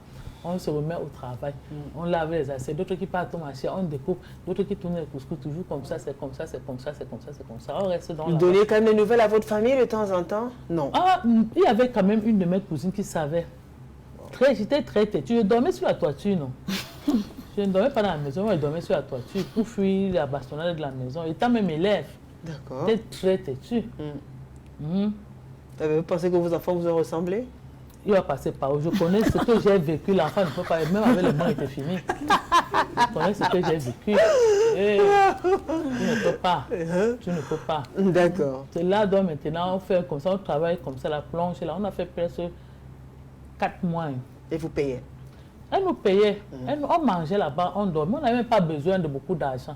on se remet au travail. On lavait les assiettes. D'autres qui partent au marché, on découpe. D'autres qui tournent les couscous, toujours comme ça, c'est comme ça, c'est comme ça, c'est comme ça, c'est comme ça. On reste dans Vous donnez quand même des nouvelles à votre famille de temps en temps? Non. Ah, il y avait quand même une de mes cousines qui savait. J'étais très têtue. Je dormais sur la toiture, non? Je ne dormais pas dans la maison, je dormais sur la toiture pour fuir la bastonnade de la maison. Étant même élève, D'accord. j'étais très têtue. Vous avez pensé que vos enfants vous ont ressemblé? Il va passer par où? Je connais ce que j'ai vécu. L'enfant ne peut pas, même avec le mot était fini. Je connais ce que j'ai vécu. Et tu ne peux pas. Tu ne peux pas. D'accord. C'est là, donc maintenant, on fait comme ça, on travaille comme ça, la plonge. Là, on a fait presque 4 mois. Et vous payez? Elle nous payait, on mangeait là-bas, on dormait, on n'avait même pas besoin de beaucoup d'argent.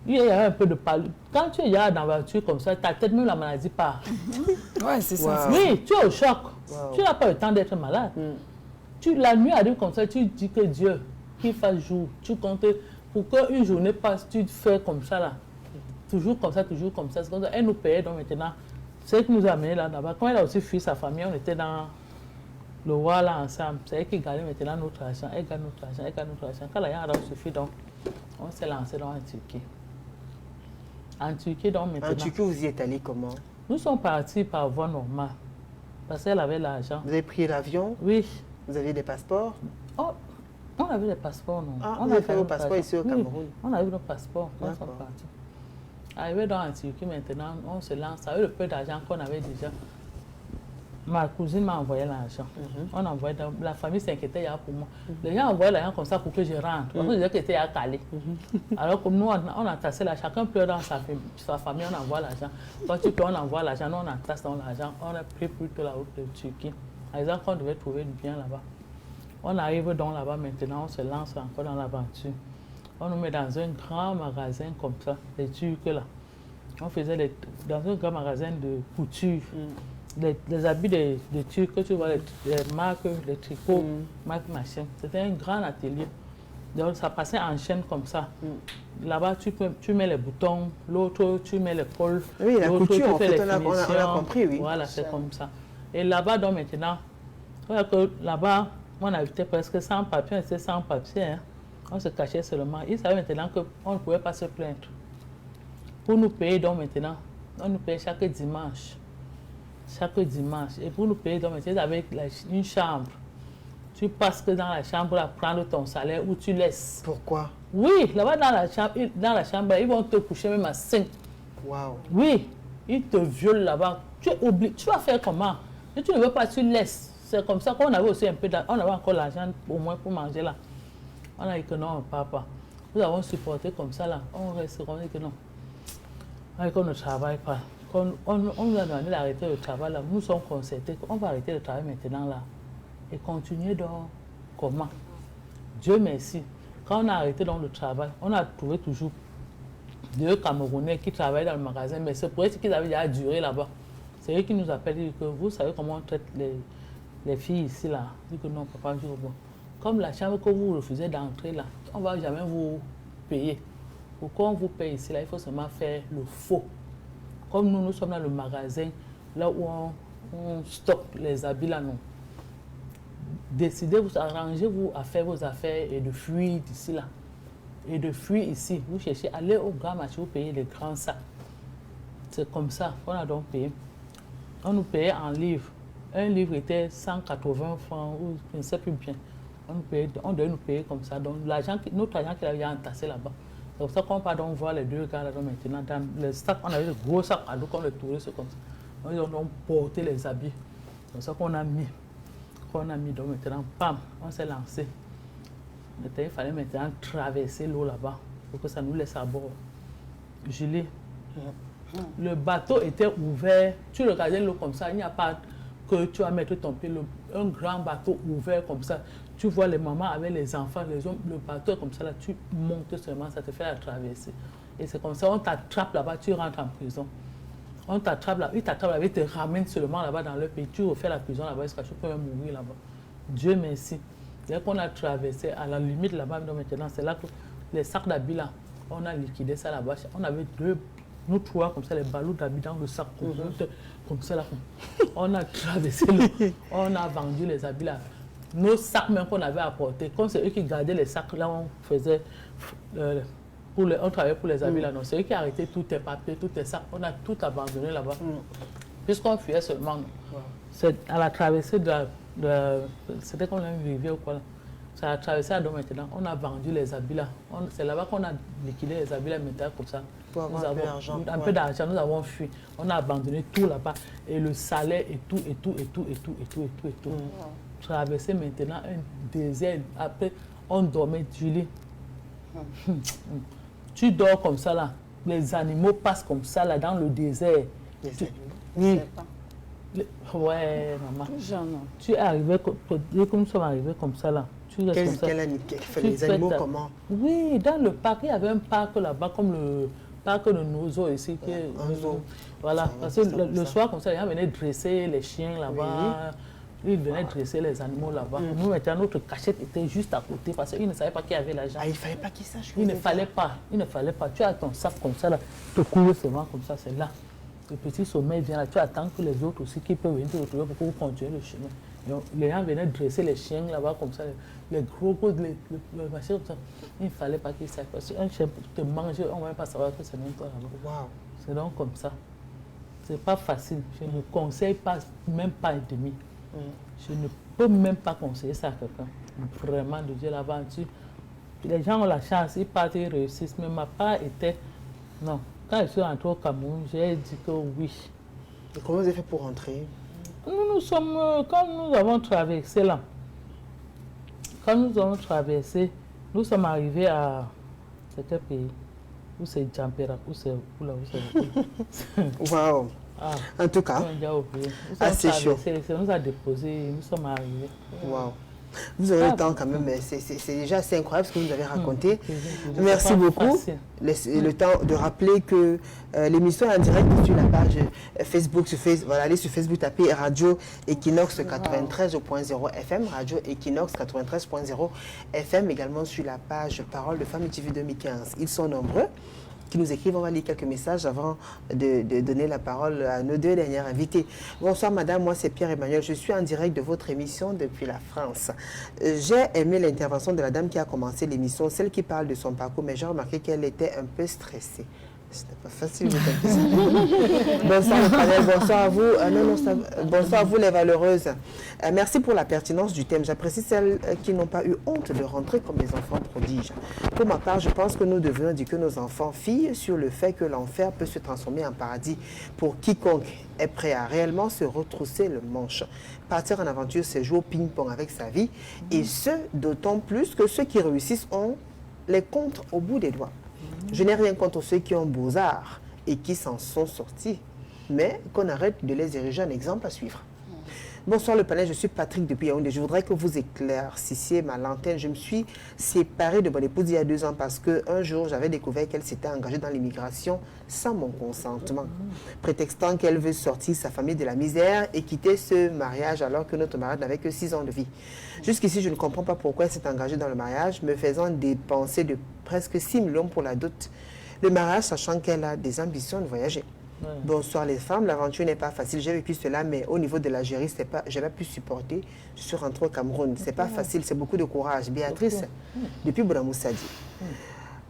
Il y avait un peu de palud. Quand tu es dans la voiture comme ça, ta tête, même la maladie part. Ouais, c'est ça. Wow. Oui, tu es au choc. Wow. Tu n'as pas le temps d'être malade. La nuit arrive comme ça, tu dis que Dieu, qu'il fasse jour. Tu comptes pour qu'une journée passe, tu fais comme ça là. Toujours comme ça, toujours comme ça. C'est comme ça. Elle nous payait donc maintenant. C'est ce qui nous a amené là-bas. Quand elle a aussi fui sa famille, on était dans le roi là ensemble. C'est elle qui gagnait maintenant notre argent. Elle gagne notre argent, elle gagne notre argent. Quand l'argent a suffi, donc, on s'est lancé dans en Turquie. En Turquie, donc maintenant. En Turquie, vous y êtes allé comment? Nous sommes partis par voie normale. Parce qu'elle avait l'argent. Vous avez pris l'avion? Oui. Vous aviez des passeports? Oh, on avait des passeports, non? Ah, On vous a avez fait vos notre passeports argent. ici au Oui, Cameroun? on avait nos passeports. On D'accord. sont partis. Arrivé dans la Turquie maintenant, on se lance. Avec le peu d'argent qu'on avait déjà, ma cousine m'a envoyé l'argent. On envoyait la famille s'inquiétait pour moi. Les gens envoyaient l'argent comme ça pour que je rentre. Parce que je disais que j'étais à Calais. Alors que nous, on a tassé là, chacun pleure dans sa famille, on envoie l'argent. Quand tu pleures, on envoie l'argent, nous on entasse dans l'argent. On a pris plutôt la route de Turquie. Par exemple, on devait trouver du bien là-bas. On arrive donc là-bas maintenant, on se lance encore dans l'aventure. On nous met dans un grand magasin comme ça, les Turcs là. On faisait dans un grand magasin de couture. Les habits des Turcs, tu vois, les marques, les tricots, marques machin. C'était un grand atelier. Donc ça passait en chaîne comme ça. Là-bas, tu mets les boutons, l'autre, tu mets les cols. Oui, la l'autre, couture, tu en fais fait, les on a finitions. compris, oui. Voilà, c'est comme ça. Et là-bas, donc maintenant, voilà que là-bas, on habitait presque sans papier, on était sans papier. Hein. On se cachait seulement. Ils savaient maintenant qu'on ne pouvait pas se plaindre. Pour nous payer donc maintenant, on nous payait chaque dimanche. Chaque dimanche. Et pour nous payer donc maintenant, ils avaient une chambre. Tu passes que dans la chambre à prendre ton salaire ou tu laisses. Pourquoi? Oui, là-bas dans la chambre, ils vont te coucher même à 5. Waouh. Oui, ils te violent là-bas. Tu es obligé. Tu vas faire comment? Si tu ne veux pas, tu laisses. C'est comme ça qu'on avait aussi un peu d'argent. On avait encore l'argent au moins pour manger là. On a dit que non, papa. Nous avons supporté comme ça là. On reste, on dit que non. On ne travaille pas. On nous a demandé d'arrêter le travail là. Nous sommes concertés. On va arrêter le travail maintenant là. Et continuer donc comment? Dieu merci. Quand on a arrêté donc le travail, on a trouvé toujours 2 Camerounais qui travaillent dans le magasin. Mais c'est pour eux qu'ils avaient déjà duré là-bas. C'est eux qui nous appellent et disent que vous savez comment on traite les filles ici là. Ils disent que non, papa, je bon. Comme la chambre que vous refusez d'entrer là, on ne va jamais vous payer. Pourquoi on vous paye ici là? Il faut seulement faire le faux. Comme nous sommes dans le magasin, là où on stocke les habits là, non. Décidez, vous arrangez-vous à faire vos affaires et de fuir d'ici là. Et de fuir ici. Vous cherchez, allez au grand marché, vous payez les grands sacs. C'est comme ça qu'on a donc payé. On nous payait en livres. Un livre était 180 francs, ou je ne sais plus bien. On devait nous payer comme ça. Donc notre argent qu'il avait entassé là-bas. C'est pour ça qu'on va donc voir les 2 gars là maintenant. Dans les sacs, on avait de gros sacs à dos comme les touristes comme ça. Ils ont donc porté les habits. C'est pour ça qu'on a mis. Donc maintenant, pam, on s'est lancé. Maintenant, il fallait maintenant traverser l'eau là-bas pour que ça nous laisse à bord. Julie, le bateau était ouvert. Tu regardais l'eau comme ça, il n'y a pas que tu vas mettre ton pied. Un grand bateau ouvert comme ça. Tu vois les mamans avec les enfants, les hommes, le bateau comme ça, là, tu montes seulement, ça te fait la traversée. Et c'est comme ça, on t'attrape là-bas, tu rentres en prison. On t'attrape là, ils t'attrapent là, ils te ramènent seulement là-bas dans leur pays. Tu refais la prison là-bas, jusqu'à ce que tu peux même mourir là-bas. Dieu merci. Dès qu'on a traversé, à la limite là-bas, maintenant, c'est là que les sacs d'habits là, on a liquidé ça là-bas. On avait nous trois comme ça, les ballots d'habits dans le sac, comme ça là. On a traversé, on a vendu les habits là. Nos sacs même qu'on avait apportés, comme c'est eux qui gardaient les sacs là, on faisait, on travaillait pour les habits là, non, c'est eux qui arrêtaient tous tes papiers, tous tes sacs, on a tout abandonné là-bas. Puisqu'on fuyait seulement. C'est à la traversée c'était comme une rivière ou quoi là. Ça a traversé à maintenant, on a vendu les habits là. C'est là-bas qu'on a liquidé les habits là maintenant comme ça. Pour avoir un peu d'argent. Un peu d'argent, nous avons fui. On a abandonné tout là-bas. Et le salaire et tout. Traverser maintenant un désert. Après, on dormait, Julie. Tu dors comme ça là. Les animaux passent comme ça là dans le désert. Oui. Ouais, maman. Tu es arrivé, comme nous sommes arrivés comme ça là. Les animaux comment? Oui, dans le parc, il y avait un parc là-bas, comme le parc de Nozo ici. Voilà, parce que le soir, comme ça, les gens venaient dresser les chiens là-bas. Ils venaient dresser les animaux là-bas. Nous, maintenant, notre cachette était juste à côté parce qu'ils ne savaient pas qui avait l'argent. Il ne fallait pas qu'ils sachent. Il ne fallait pas. Tu as ton sac comme ça, là, tu te couvres seulement comme ça, c'est là. Le petit sommeil vient là, tu attends que les autres aussi qui peuvent venir te retrouver pour que vous continuez le chemin. Donc, les gens venaient dresser les chiens là-bas comme ça, les gros les machins comme ça. Il ne fallait pas qu'ils sachent. Parce qu'un chien pour te manger, on ne va même pas savoir que c'est même toi là-bas. Wow. C'est donc comme ça. C'est pas facile. Je ne conseille pas, même pas un demi. Je ne peux même pas conseiller ça à quelqu'un. Vraiment, de dire l'aventure. Les gens ont la chance, ils partent, ils réussissent. Mais ma part était. Non. Quand je suis rentrée au Cameroun, j'ai dit que oui. Et comment vous avez fait pour rentrer? Nous sommes. Quand nous avons traversé là, nous sommes arrivés à. C'est quel pays? Où c'est Djampera? Où c'est. Waouh! Ah, en tout cas, c'est chaud. Nous a déposé, nous sommes arrivés. Wow. Vous avez le temps quand même, c'est déjà assez incroyable ce que vous avez raconté. Merci beaucoup. Le temps de rappeler que l'émission est en direct sur la page Facebook. Voilà, allez sur Facebook, tapez Radio Equinox 93.0 FM, Radio Equinox 93.0 FM, également sur la page Parole de Famille TV 2015. Ils sont nombreux qui nous écrivent. On va lire quelques messages avant de donner la parole à nos deux dernières invitées. Bonsoir madame, moi c'est Pierre-Emmanuel. Je suis en direct de votre émission depuis la France. J'ai aimé l'intervention de la dame qui a commencé l'émission, celle qui parle de son parcours, mais j'ai remarqué qu'elle était un peu stressée. C'était pas facile. Bonsoir le panel, bonsoir à vous. Bonsoir à vous les valeureuses. Merci pour la pertinence du thème. J'apprécie celles qui n'ont pas eu honte de rentrer comme les enfants prodiges. Pour ma part, je pense que nous devrions éduquer nos enfants filles sur le fait que l'enfer peut se transformer en paradis pour quiconque est prêt à réellement se retrousser le manche. Partir en aventure, c'est jouer au ping-pong avec sa vie. Et ce, d'autant plus que ceux qui réussissent ont les comptes au bout des doigts. Je n'ai rien contre ceux qui ont beaux-arts et qui s'en sont sortis, mais qu'on arrête de les ériger en exemple à suivre. Bonsoir le panel, je suis Patrick depuis Yaoundé. Je voudrais que vous éclaircissiez ma lanterne. Je me suis séparée de mon épouse il y a 2 ans parce qu'un jour, j'avais découvert qu'elle s'était engagée dans l'immigration sans mon consentement, prétextant qu'elle veut sortir sa famille de la misère et quitter ce mariage alors que notre mariage n'avait que 6 ans de vie. Jusqu'ici, je ne comprends pas pourquoi elle s'est engagée dans le mariage, me faisant dépenser de presque 6 millions pour la dot. Le mariage, sachant qu'elle a des ambitions de voyager. Bonsoir les femmes, l'aventure n'est pas facile. J'ai vécu cela, mais au niveau de l'Algérie, je n'ai pas pu supporter. Je suis rentrée au Cameroun. C'est pas facile, c'est beaucoup de courage. Béatrice, depuis Bouramoussadi.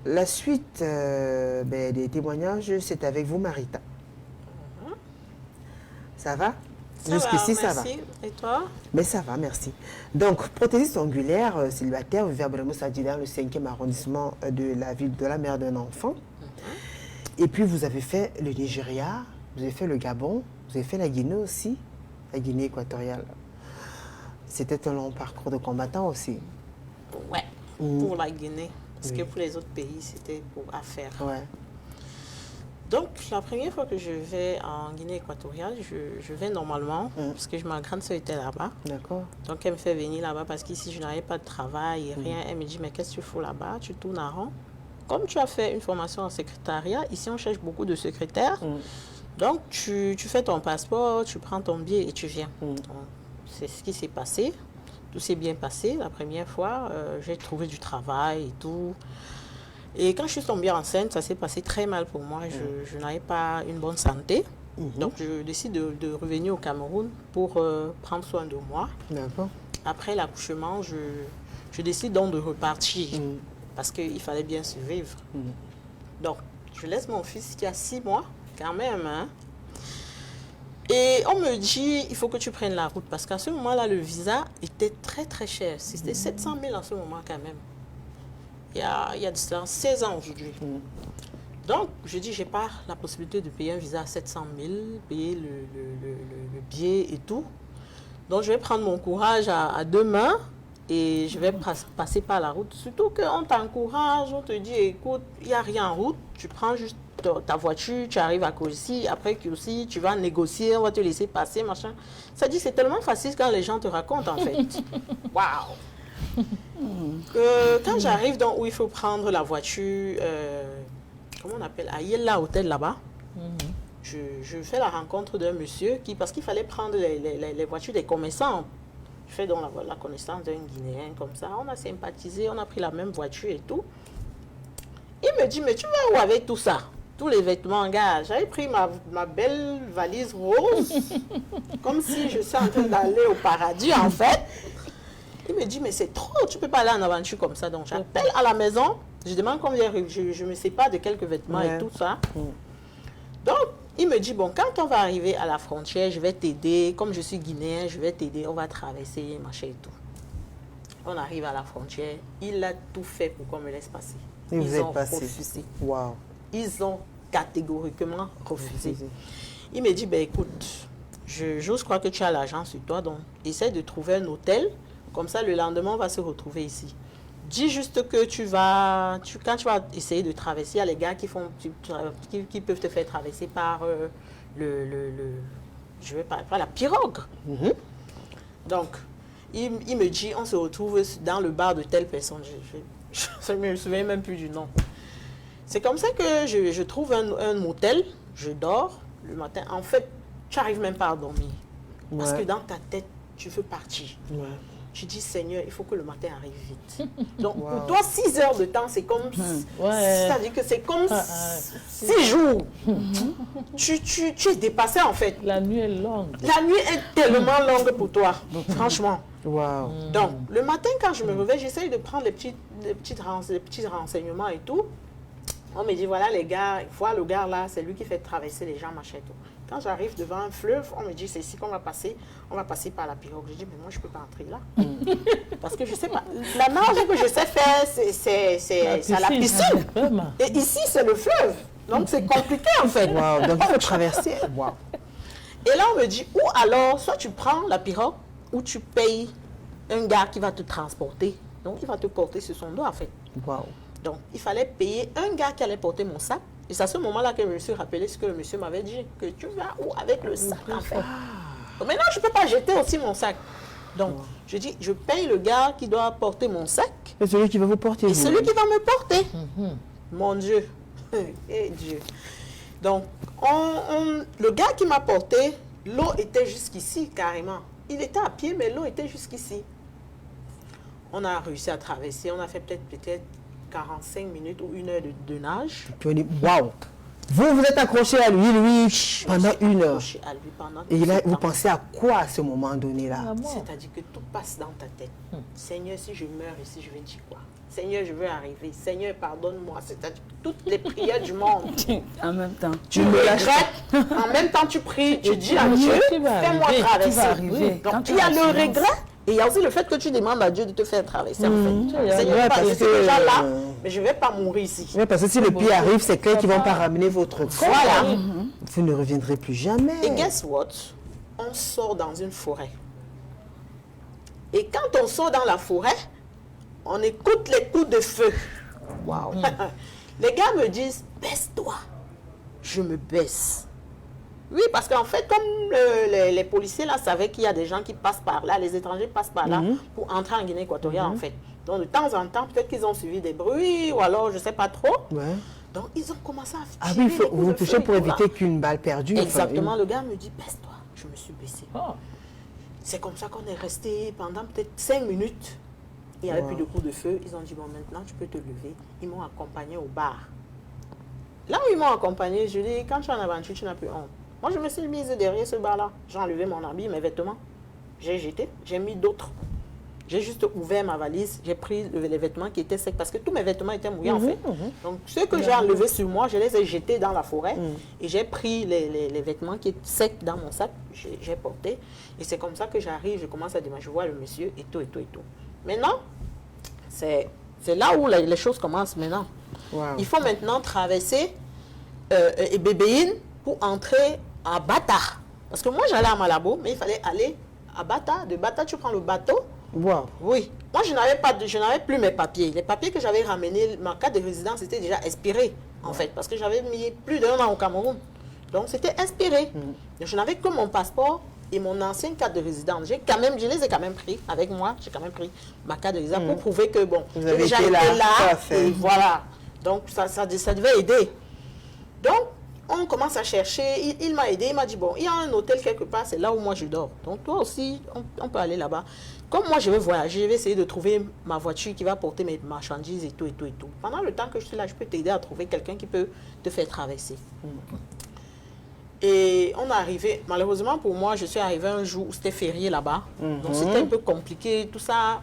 La suite des témoignages, c'est avec vous, Marita. Ça va? Jusqu'ici, ça va. Et toi? Mais ça va, merci. Donc, prothésiste ongulaire, célibataire, vers Bouramoussadi, dans le 5e arrondissement de la ville de la mère d'un enfant. Et puis, vous avez fait le Nigeria, vous avez fait le Gabon, vous avez fait la Guinée aussi, la Guinée équatoriale. C'était un long parcours de combattant aussi. Ouais, pour la Guinée. Parce que pour les autres pays, c'était pour affaires. Ouais. Donc, la première fois que je vais en Guinée équatoriale, je vais normalement, parce que ma grande soeur était là-bas. D'accord. Donc, elle me fait venir là-bas parce qu'ici, je n'avais pas de travail et rien. Elle me dit, mais qu'est-ce que tu fais là-bas? Tu tournes en rond. Comme tu as fait une formation en secrétariat, ici on cherche beaucoup de secrétaires, Donc, tu fais ton passeport, tu prends ton billet et tu viens. Donc, c'est ce qui s'est passé. Tout s'est bien passé. La première fois, j'ai trouvé du travail et tout. Et quand je suis tombée enceinte, ça s'est passé très mal pour moi. Je n'avais pas une bonne santé. Donc, je décide de revenir au Cameroun pour prendre soin de moi. D'accord. Après l'accouchement, je décide donc de repartir parce qu'il fallait bien survivre. Donc, je laisse mon fils qui a 6 mois, quand même. Hein. Et on me dit, il faut que tu prennes la route parce qu'à ce moment-là, le visa était très, très cher. C'était 700 000 en ce moment quand même. Il y a de cela 16 ans aujourd'hui. Donc, je dis, je n'ai pas la possibilité de payer un visa à 700 000, payer le billet et tout. Donc, je vais prendre mon courage à 2 mains et je vais passer par la route. Surtout qu'on t'encourage, on te dit, écoute, il n'y a rien en route, tu prends juste ta voiture, tu arrives à Kosi, après Kosi, tu vas négocier, on va te laisser passer, machin. Ça dit, c'est tellement facile quand les gens te racontent, en fait. Waouh! Quand j'arrive dans où il faut prendre la voiture, comment on appelle, à Yella Hôtel là-bas, je fais la rencontre d'un monsieur parce qu'il fallait prendre les voitures des commerçants. Je fais donc la connaissance d'un Guinéen comme ça. On a sympathisé, on a pris la même voiture et tout. Il me dit, mais tu vas où avec tout ça? Tous les vêtements, gars. J'avais pris ma belle valise rose, comme si je suis en train d'aller au paradis, en fait. Il me dit, mais c'est trop, tu ne peux pas aller en aventure comme ça. Donc, j'appelle à la maison, je demande combien, je me sépare de quelques vêtements et tout ça. Donc, il me dit, bon, quand on va arriver à la frontière, je vais t'aider. Comme je suis guinéen, je vais t'aider. On va traverser, machin et tout. On arrive à la frontière. Il a tout fait pour qu'on me laisse passer. Et vous Ils ont êtes passé. refusé. Waouh. Ils ont catégoriquement refusé. Il me dit, ben écoute, j'ose croire que tu as l'argent sur toi, donc essaie de trouver un hôtel. Comme ça, le lendemain, on va se retrouver ici. Dis juste que quand tu vas essayer de traverser, il y a les gars qui peuvent te faire traverser par je vais pas la pirogue. Donc, il me dit, on se retrouve dans le bar de telle personne. Je ne me souviens même plus du nom. C'est comme ça que je trouve un motel, je dors le matin. En fait, tu n'arrives même pas à dormir. Parce que dans ta tête, tu veux partir. Je dis, Seigneur, il faut que le matin arrive vite. Donc, pour toi, 6 heures de temps, c'est comme... C'est-à-dire que c'est comme 6 jours. Tu es dépassé, en fait. La nuit est longue. La nuit est tellement longue pour toi, franchement. Wow. Donc, le matin, quand je me réveille, j'essaye de prendre les petits renseignements et tout. On me dit, voilà les gars, voilà le gars là, c'est lui qui fait traverser les gens, machin et tout. Quand j'arrive devant un fleuve, on me dit, c'est ici qu'on va passer, on va passer par la pirogue. Je dis, mais moi, je ne peux pas entrer là. Parce que je ne sais pas. La nage que je sais faire, c'est à la piscine. Et ici, c'est le fleuve. Donc, c'est compliqué, en fait. Wow. Donc, il faut traverser. Wow. Et là, on me dit, ou alors, soit tu prends la pirogue, ou tu payes un gars qui va te transporter. Donc, il va te porter sur son dos, en fait. Wow. Donc, il fallait payer un gars qui allait porter mon sac. Et c'est à ce moment-là que je me suis rappelé ce que le monsieur m'avait dit, que tu vas où avec le sac, en fait. Donc, maintenant, je ne peux pas jeter aussi mon sac. Donc, je dis, je paye le gars qui doit porter mon sac. Et celui qui va vous porter. Et celui qui va me porter. Mon Dieu. Et Dieu. Donc, le gars qui m'a porté, l'eau était jusqu'ici, carrément. Il était à pied, mais l'eau était jusqu'ici. On a réussi à traverser. On a fait peut-être 45 minutes ou 1 heure de nage. Puis on dit, waouh! Vous êtes accroché à lui, pendant 1 heure. Accroché à lui pendant Et là, vous temps. pensez à quoi à ce moment donné-là? C'est-à-dire que tout passe dans ta tête. Seigneur, si je meurs ici, je vais dire quoi? Seigneur, je veux arriver. Seigneur, pardonne-moi. C'est-à-dire que toutes les prières du monde. En même temps. Tu me regrettes. En même temps, tu pries, tu dis à Dieu, fais-moi traverser. Donc, il y a le regret. Et il y a aussi le fait que tu demandes à Dieu de te faire traverser, en fait. Seigneur, je suis déjà là, mais je ne vais pas mourir ici. Oui, parce que si le pire arrive, c'est clair qu'ils ne vont pas ramener votre corps. Voilà. Vous ne reviendrez plus jamais. Et guess what? On sort dans une forêt. Et quand on sort dans la forêt, on écoute les coups de feu. Wow. Les gars me disent, baisse-toi. Je me baisse. Oui, parce qu'en fait, comme les policiers là savaient qu'il y a des gens qui passent par là, les étrangers passent par là pour entrer en Guinée équatoriale, en fait. Donc, de temps en temps, peut-être qu'ils ont suivi des bruits ou alors, je ne sais pas trop. Ouais. Donc, ils ont commencé à Ah tirer oui, les coups vous de touchez feu pour et tout, là. éviter qu'une balle perdue. enfin, Exactement, le gars me dit, baisse-toi. Je me suis baissée. Oh. C'est comme ça qu'on est resté pendant peut-être 5 minutes. Il n'y avait Wow. plus de coups de feu. Ils ont dit, bon, maintenant, tu peux te lever. Ils m'ont accompagné au bar. Là où ils m'ont accompagné, je dis, quand tu es en aventure, tu n'as plus honte. Moi, je me suis mise derrière ce bar-là. J'ai enlevé mon habit, mes vêtements. J'ai jeté, j'ai mis d'autres. J'ai juste ouvert ma valise, j'ai pris les vêtements qui étaient secs parce que tous mes vêtements étaient mouillés en fait. Donc ceux que j'ai enlevés sur moi, je les ai jetés dans la forêt et j'ai pris les vêtements qui étaient secs dans mon sac, j'ai porté. Et c'est comme ça que j'arrive, je commence à dire, je vois le monsieur et tout, et tout, et tout. Maintenant, c'est là où les choses commencent maintenant. Wow. Il faut maintenant traverser Bébéine pour entrer à Bata. Parce que moi j'allais à Malabo, mais il fallait aller à Bata. De Bata, tu prends le bateau. Wow. Oui. Moi, je n'avais plus mes papiers. Les papiers que j'avais ramenés, ma carte de résidence était déjà expirée, en fait, parce que j'avais mis plus d'1 an au Cameroun. Donc, c'était expiré. Je n'avais que mon passeport et mon ancienne carte de résidence. Je les ai quand même pris avec moi. J'ai quand même pris ma carte de résidence pour prouver que, bon, Vous j'ai avez déjà été été là, là. Et voilà. Donc, ça devait aider. Donc, on commence à chercher. Il m'a aidé. Il m'a dit, bon, il y a un hôtel quelque part. C'est là où moi je dors. Donc, toi aussi, on peut aller là-bas. Comme moi, je vais voyager, je vais essayer de trouver ma voiture qui va porter mes marchandises et tout, et tout, et tout. Pendant le temps que je suis là, je peux t'aider à trouver quelqu'un qui peut te faire traverser. Et on est arrivé, malheureusement pour moi, je suis arrivé un jour où c'était férié là-bas. Donc, c'était un peu compliqué, tout ça.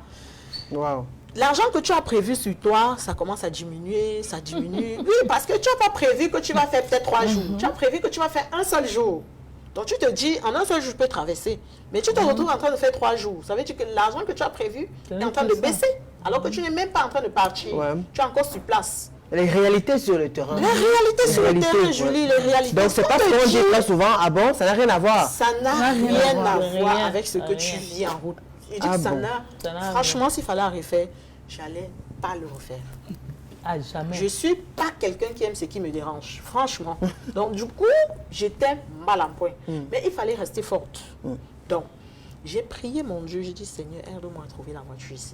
Wow. L'argent que tu as prévu sur toi, ça commence à diminuer, ça diminue. Oui, parce que tu n'as pas prévu que tu vas faire peut-être 3 jours. Tu as prévu que tu vas faire un seul jour. Donc, tu te dis, en un seul jour, je peux traverser. Mais tu te retrouves en train de faire 3 jours. Ça veut dire que l'argent que tu as prévu est en train de baisser. Alors que tu n'es même pas en train de partir. Ouais. Tu es encore sur place. Les réalités sur le terrain. Les réalités sur le réalités, terrain, ouais. Julie, les réalités. Donc, c'est pas ce qu'on dit très souvent. Ah bon, ça n'a rien à voir. Ça n'a rien à voir Rien, avec ce que tu rien. vis en route. Je dis Ah que ça bon. Ça n'a franchement, s'il fallait en refaire, j'allais pas le refaire. À jamais. Je suis pas quelqu'un qui aime ce qui me dérange, franchement. Donc, du coup, j'étais mal en point. Mais il fallait rester forte. Donc, j'ai prié mon Dieu, j'ai dit, Seigneur, aide-moi à trouver la voiture ici.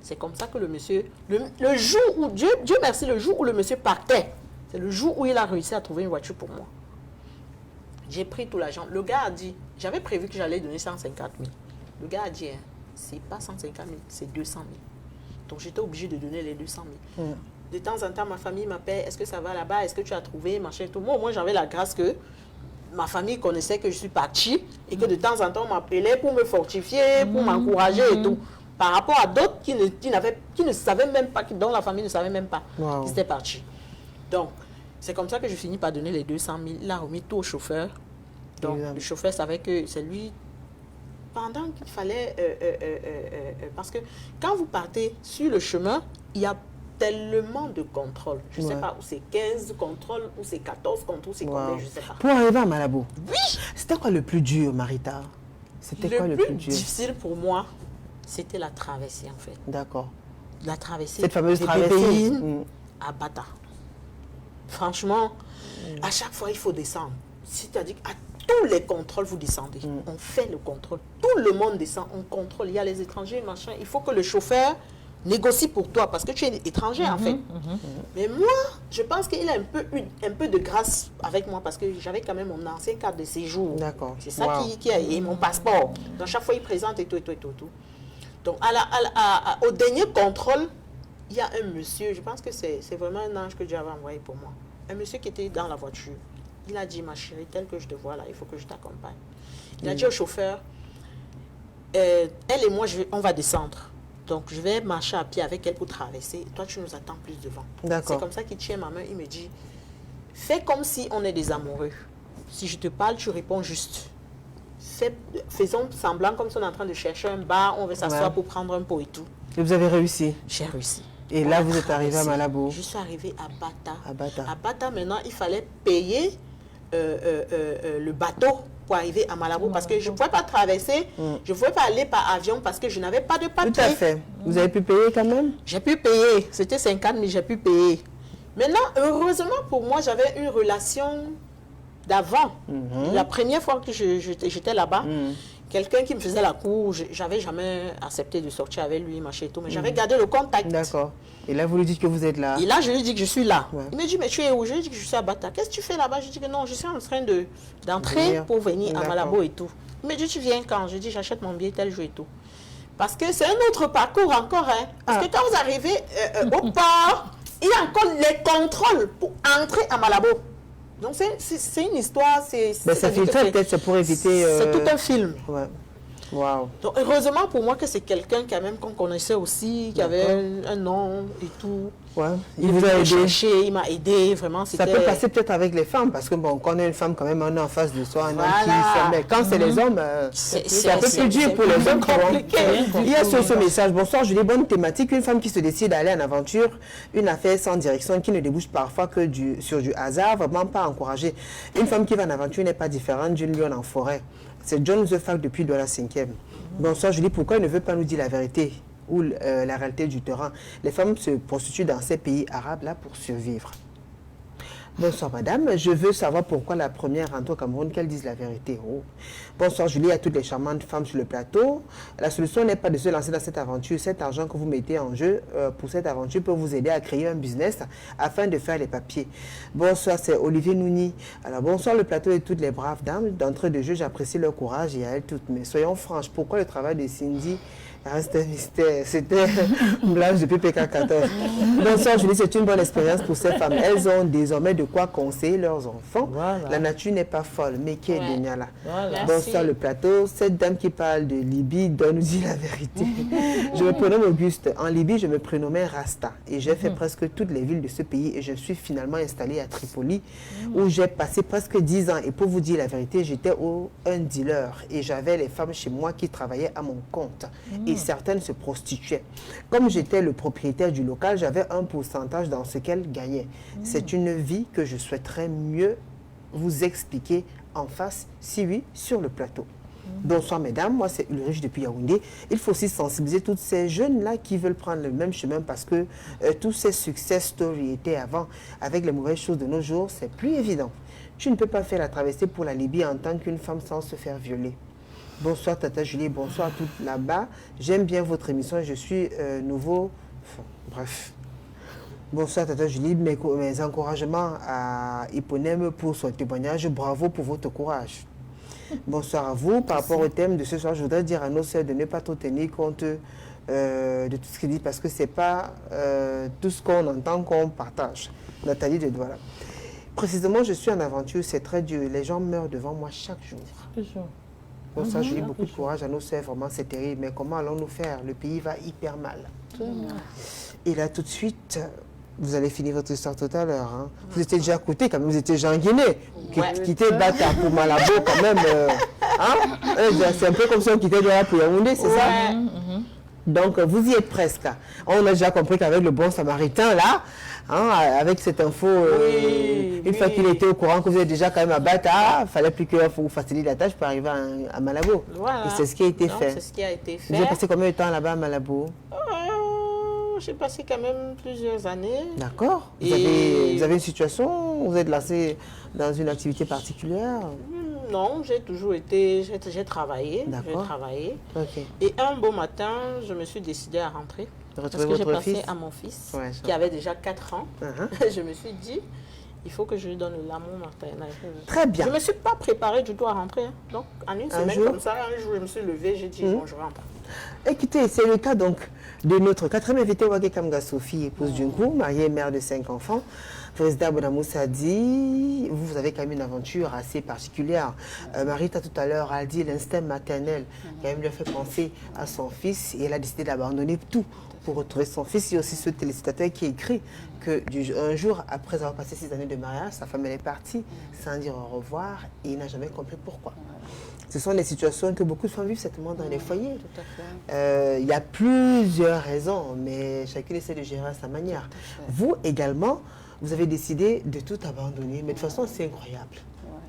C'est comme ça que le monsieur, le jour où, Dieu merci, le jour où le monsieur partait, c'est le jour où il a réussi à trouver une voiture pour moi. J'ai pris tout l'argent. Le gars a dit, j'avais prévu que j'allais donner 150 000. Le gars a dit, hein, c'est pas 150 000, c'est 200 000. Donc, j'étais obligée de donner les 200 000. De temps en temps, ma famille m'appelle, est-ce que ça va là-bas, est-ce que tu as trouvé, machin et tout. Moi, au moins, j'avais la grâce que ma famille connaissait que je suis partie et que de temps en temps, on m'appelait pour me fortifier, pour m'encourager et tout. Par rapport à d'autres qui ne savaient même pas, dont la famille ne savait même pas Wow. qu'ils étaient partis. Donc, c'est comme ça que je finis par donner les 200 000. Il a remis tout au chauffeur. Donc, Évidemment. le chauffeur savait que c'est lui. Pendant qu'il fallait... parce que quand vous partez sur le chemin, il y a tellement de contrôles. Je ne sais Ouais. pas où c'est 15 contrôles, où c'est 14 contrôles, c'est combien, Wow. je ne sais pas. Pour arriver à Malabo, Oui! c'était quoi le plus dur, Marita? C'était quoi le plus dur? difficile pour moi, c'était la traversée, en fait. D'accord. La traversée Cette fameuse de traversée. Bébéine à Bata. Franchement, à chaque fois, il faut descendre. C'est-à-dire qu'à tous les contrôles, vous descendez. On fait le contrôle. Tout le monde descend, on contrôle. Il y a les étrangers, machin. Il faut que le chauffeur négocie pour toi parce que tu es étranger, en fait. Mais moi, je pense qu'il a eu un peu de grâce avec moi parce que j'avais quand même mon ancien carte de séjour. D'accord. C'est ça Wow. qui a... Et mon passeport. Donc, chaque fois, il présente et tout, et tout, et tout, et tout. Donc, au dernier contrôle, il y a un monsieur, je pense que c'est vraiment un ange que Dieu avait envoyé pour moi. Un monsieur qui était dans la voiture. Il a dit, ma chérie, tel que je te vois là, il faut que je t'accompagne. Il a dit au chauffeur, elle et moi, on va descendre. Donc, je vais marcher à pied avec elle pour traverser. Et toi, tu nous attends plus devant. D'accord. C'est comme ça qu'il tient ma main. Il me dit, fais comme si on est des amoureux. Si je te parle, tu réponds juste. Faisons semblant comme si on est en train de chercher un bar, on veut s'asseoir Ouais. pour prendre un pot et tout. Et vous avez réussi. J'ai réussi. Et On là, a vous êtes arrivé à traversé. Malabo. Je suis arrivée à Bata. À Bata. À Bata, maintenant, il fallait payer le bateau pour arriver à Malabo parce que je ne pouvais pas traverser, je ne pouvais pas aller par avion parce que je n'avais pas de papier. Tout à fait. Vous avez pu payer quand même? J'ai pu payer. C'était 50 000, j'ai pu payer. Maintenant, heureusement pour moi, j'avais une relation d'avant. La première fois que j'étais là-bas, quelqu'un qui me faisait la cour, j'avais jamais accepté de sortir avec lui, machin et tout, mais j'avais gardé le contact. D'accord. Et là, vous lui dites que vous êtes là. Et là, je lui dis que je suis là. Ouais. Il me dit, mais tu es où? Je lui dis que je suis à Bata. Qu'est-ce que tu fais là-bas? Je dis que non, je suis en train d'entrer pour venir à D'accord. Malabo et tout. Il me dit, tu viens quand? Je dis, j'achète mon billet tel jour et tout. Parce que c'est un autre parcours encore. Hein. Parce que quand vous arrivez au port, il y a encore les contrôles pour entrer à Malabo. Donc, c'est une histoire. Ben, ça filtrait peut-être, c'est pour éviter... C'est tout un film. Ouais. Waouh. Donc, heureusement pour moi que c'est quelqu'un quand même qu'on connaissait aussi, qui avait un nom et tout. Ouais. Il vous a aidé. Cherché, il m'a aidé, vraiment. Ça peut passer peut-être avec les femmes, parce que bon, on connaît une femme quand même, on est en face de soi, un homme qui s'aime. Mais quand c'est les hommes, c'est un peu plus dur pour les hommes. Compliqué. Il y a ce message. Bonsoir, Julie, bonne thématique. Une femme qui se décide à aller en aventure, une affaire sans direction, qui ne débouche parfois que sur du hasard, vraiment pas encouragée. Une femme qui va en aventure n'est pas différente d'une lionne en forêt. C'est John The Fact depuis de la 5e. Bonsoir, Julie, pourquoi il ne veut pas nous dire la vérité ou la réalité du terrain? Les femmes se prostituent dans ces pays arabes là pour survivre. Bonsoir madame, je veux savoir pourquoi la première rentre au Cameroun, qu'elle dise la vérité. Oh. Bonsoir Julie, à toutes les charmantes femmes sur le plateau. La solution n'est pas de se lancer dans cette aventure. Cet argent que vous mettez en jeu pour cette aventure peut vous aider à créer un business afin de faire les papiers. Bonsoir, c'est Olivier Nouni. Alors bonsoir le plateau et toutes les braves dames. D'entrée de jeu, j'apprécie leur courage et à elles toutes. Mais soyons franches, pourquoi le travail de Cindy reste un mystère? C'était une blague depuis PK14. Bonsoir Julie, c'est une bonne expérience pour ces femmes. Elles ont désormais de quoi conseiller leurs enfants. Voilà. La nature n'est pas folle, mais qui est géniale. Voilà. Bonsoir le plateau. Cette dame qui parle de Libye doit nous dire la vérité. Je me prénomme Auguste. En Libye, je me prénommais Rasta. Et j'ai fait presque toutes les villes de ce pays. Et je suis finalement installée à Tripoli, où j'ai passé presque 10 ans. Et pour vous dire la vérité, j'étais un dealer. Et j'avais les femmes chez moi qui travaillaient à mon compte. Et certaines se prostituaient. Comme j'étais le propriétaire du local, j'avais un pourcentage dans ce qu'elles gagnaient. C'est une vie que je souhaiterais mieux vous expliquer en face, si oui, sur le plateau. Bonsoir mesdames, moi c'est Ulrich depuis Yaoundé. Il faut aussi sensibiliser toutes ces jeunes-là qui veulent prendre le même chemin parce que tous ces success stories étaient avant. Avec les mauvaises choses de nos jours, c'est plus évident. Tu ne peux pas faire la traversée pour la Libye en tant qu'une femme sans se faire violer. Bonsoir Tata Julie, bonsoir à toutes là-bas. J'aime bien votre émission, je suis nouveau. Enfin, bref. Bonsoir Tata Julie, mes encouragements à Hipponème pour son témoignage. Bravo pour votre courage. Bonsoir à vous. Par rapport au thème de ce soir, je voudrais dire à nos sœurs de ne pas trop tenir compte de tout ce qu'ils disent parce que ce n'est pas tout ce qu'on entend qu'on partage. Nathalie de Douala. Précisément, je suis en aventure, c'est très dur. Les gens meurent devant moi chaque jour. Bonsoir Julie, beaucoup de courage à nos sœurs, vraiment c'est terrible. Mais comment allons-nous faire? Le pays va hyper mal. Et là, tout de suite, vous allez finir votre histoire tout à l'heure. Hein. Vous étiez déjà à côté, quand même, vous étiez déjà en Guinée. Quitter Bata pour Malabo, quand même. C'est un peu comme si on quittait déjà pour Yaoundé, c'est ça? Donc, vous y êtes presque. On a déjà compris qu'avec le bon samaritain, là, hein, avec cette info, une fois qu'il était au courant que vous êtes déjà quand même à Bata, il fallait plus que vous faciliter la tâche pour arriver à Malabo. Voilà. Et c'est ce qui a été fait. C'est ce qui a été fait. Vous avez passé combien de temps là-bas à Malabo? J'ai passé quand même plusieurs années. D'accord. Vous avez une situation? Vous êtes lancé dans une activité particulière? Non, j'ai toujours été, j'ai travaillé. D'accord. J'ai travaillé. Ok. Et un beau matin, je me suis décidée à rentrer. Parce que j'ai pensé à mon fils, qui avait déjà 4 ans. Je me suis dit, il faut que je lui donne l'amour maternel. Très bien. Je ne me suis pas préparée du tout à rentrer. Hein. Donc, en une semaine comme ça, un jour, je me suis levée, j'ai dit, bon, je rentre. Écoutez, c'est le cas donc de notre quatrième invité, Wage Kamga Sophie, épouse Djunkou, mariée et mère de 5 enfants. Président Bonamoussa dit, vous avez quand même une aventure assez particulière. Marita tout à l'heure a dit l'instinct maternel qui a même lui a fait penser à son fils et elle a décidé d'abandonner tout pour retrouver son fils. Il y a aussi ce téléspectateur qui écrit qu'un jour, après avoir passé 6 années de mariage, sa femme elle est partie sans dire au revoir et il n'a jamais compris pourquoi. Ce sont des situations que beaucoup de femmes vivent certainement dans les foyers. Il y a plusieurs raisons, mais chacune essaie de gérer à sa manière. Vous également, vous avez décidé de tout abandonner, mais de toute façon, c'est incroyable.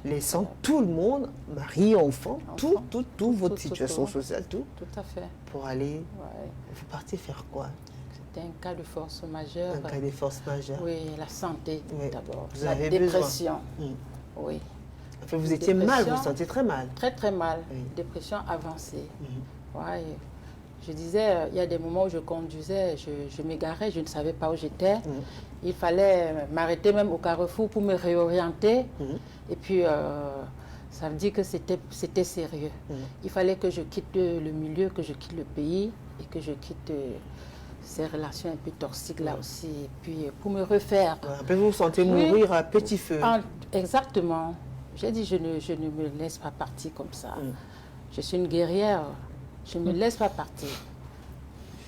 Laissant tout le monde, mari, enfant, tout, votre situation sociale, tout. Tout à fait. Pour aller, vous partez faire quoi? C'était un cas de force majeure. Un cas de force majeure. Oui, la santé d'abord. Vous la avez dépression. besoin. Oui. Vous étiez mal, vous vous sentiez très mal. Très, très mal. Oui. Dépression avancée. Ouais, je disais, il y a des moments où je conduisais, je m'égarais, je ne savais pas où j'étais. Il fallait m'arrêter même au carrefour pour me réorienter. Et puis, ça veut dire que c'était sérieux. Il fallait que je quitte le milieu, que je quitte le pays et que je quitte ces relations un peu toxiques là aussi. Et puis, pour me refaire. Après, vous vous sentez mourir à petit feu. Exactement. J'ai dit, je ne me laisse pas partir comme ça. Je suis une guerrière. Je ne me laisse pas partir.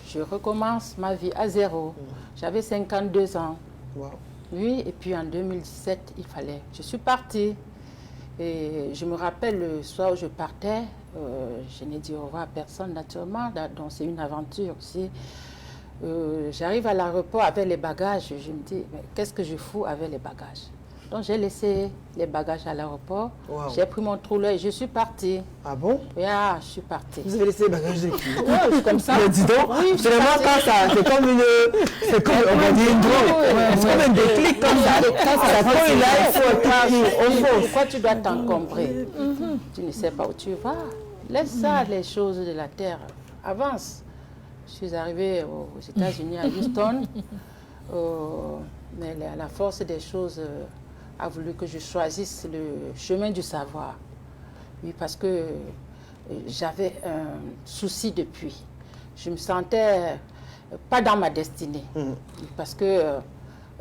Je recommence ma vie à zéro. J'avais 52 ans. Wow. Oui, et puis en 2017, il fallait. Je suis partie. Et je me rappelle le soir où je partais, je n'ai dit au revoir à personne naturellement, donc c'est une aventure aussi. J'arrive à l'aéroport avec les bagages, je me dis, mais qu'est-ce que je fous avec les bagages? Donc j'ai laissé les bagages à l'aéroport, j'ai pris mon trolley et je suis partie. Ah bon? Oui, je suis partie. Vous avez laissé les bagages de qui? Oui, comme ça. Mais dis donc, oui, c'est vraiment pas ça, c'est comme on va dire une drogue. C'est comme un déclic comme ça. Ça prend là, il faut être au fond. Pourquoi tu dois t'encombrer? Tu ne sais pas où tu vas. Laisse ça, les choses de la terre. Avance. Je suis arrivée aux États-Unis, à Houston. Mais la force des choses a voulu que je choisisse le chemin du savoir. Oui, parce que j'avais un souci depuis. Je me sentais pas dans ma destinée. Parce que,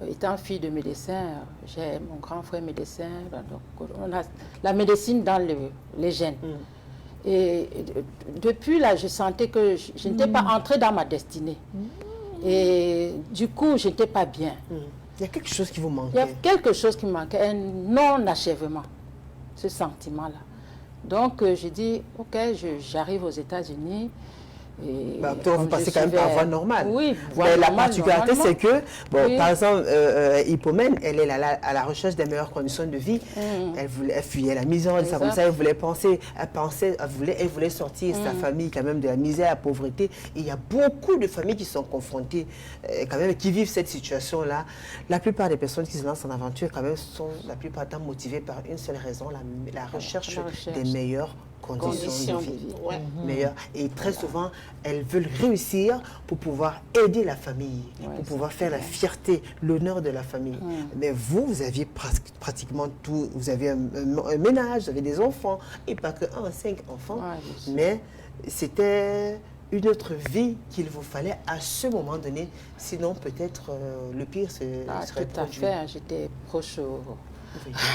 étant fille de médecin, j'ai mon grand frère médecin, donc on a la médecine dans les gènes. Et depuis là, je sentais que je n'étais pas entrée dans ma destinée. Et du coup, je n'étais pas bien. Il y a quelque chose qui vous manquait. Il y a quelque chose qui me manquait, un non-achèvement, ce sentiment-là. Donc, j'ai dit, OK, j'arrive aux États-Unis. Vous passez quand même par voie normale. Oui, mais la particularité, c'est que, bon, par exemple, Hippomène, elle est à la recherche des meilleures conditions de vie. Elle fuyait la misère, ça comme ça, elle voulait elle voulait sortir sa famille quand même de la misère, la pauvreté. Et il y a beaucoup de familles qui sont confrontées, quand même, qui vivent cette situation-là. La plupart des personnes qui se lancent en aventure, quand même, sont la plupart du temps motivées par une seule raison, la recherche des meilleures conditions de vie. Meilleures. Et très souvent, elles veulent réussir pour pouvoir aider la famille, pour pouvoir faire la fierté, l'honneur de la famille. Mais vous aviez pratiquement tout. Vous avez un ménage, vous avez des enfants, et pas que 5 enfants. Mais c'était une autre vie qu'il vous fallait à ce moment donné. Sinon, peut-être le pire serait tout à fait. J'étais proche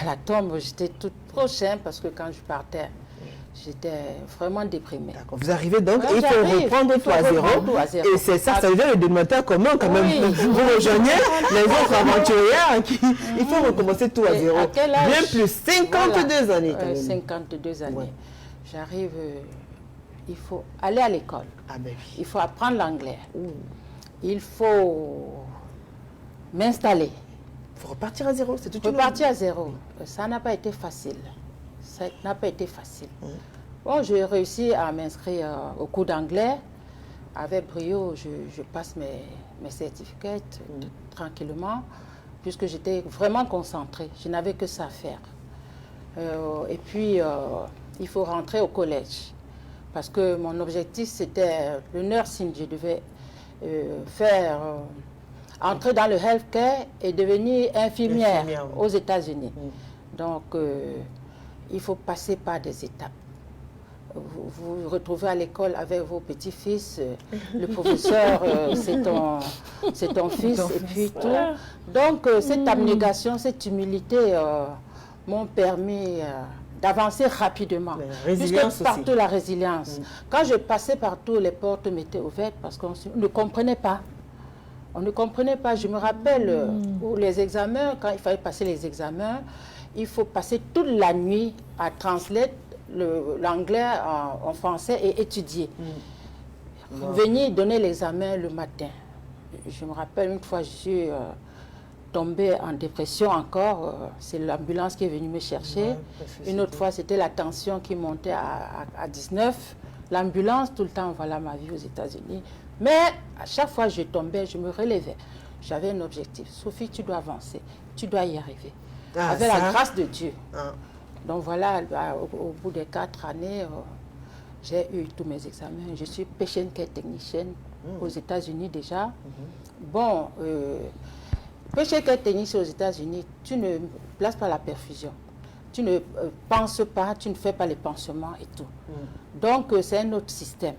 à la tombe. J'étais toute proche, parce que quand je partais, j'étais vraiment déprimée. D'accord. Vous arrivez donc et il faut reprendre tout à zéro. Et c'est ça, ça veut dire le dénominateur commun quand même. Vous rejoignez les autres aventuriers il faut recommencer tout à zéro. Bien plus, 52 années quand même. 52 années. J'arrive, il faut aller à l'école. Il faut apprendre l'anglais. Il faut m'installer. Il faut repartir à zéro, c'est tout. Repartir à zéro. Ça n'a pas été facile. Ça n'a pas été facile. Bon, j'ai réussi à m'inscrire au cours d'anglais. Avec brio, je passe mes certificats tranquillement, puisque j'étais vraiment concentrée. Je n'avais que ça à faire. Et puis, il faut rentrer au collège. Parce que mon objectif, c'était le nursing. Je devais entrer dans le healthcare et devenir infirmière aux États-Unis. Donc, il faut passer par des étapes. Vous vous retrouvez à l'école avec vos petits-fils, le professeur, c'est ton fils, et puis tout. Donc, cette abnégation, cette humilité m'ont permis d'avancer rapidement. Puisque partout, la résilience. Quand je passais partout, les portes m'étaient ouvertes parce qu'on ne comprenait pas. On ne comprenait pas. Je me rappelle, pour les examens, quand il fallait passer les examens, il faut passer toute la nuit à translate l'anglais en français et étudier. Venir donner l'examen le matin. Je me rappelle une fois, je suis tombée en dépression encore. C'est l'ambulance qui est venue me chercher. Une autre fois, c'était la tension qui montait à 19. L'ambulance, tout le temps, voilà ma vie aux États-Unis. Mais à chaque fois que je tombais, je me relevais. J'avais un objectif. Sophie, tu dois avancer. Tu dois y arriver. Avec la grâce de Dieu. Donc voilà, au bout des 4 années, j'ai eu tous mes examens. Je suis patient care technicienne aux États-Unis déjà. Bon, patient care technicienne aux États-Unis, tu ne places pas la perfusion. Tu ne penses pas, tu ne fais pas les pansements et tout. Donc, c'est un autre système.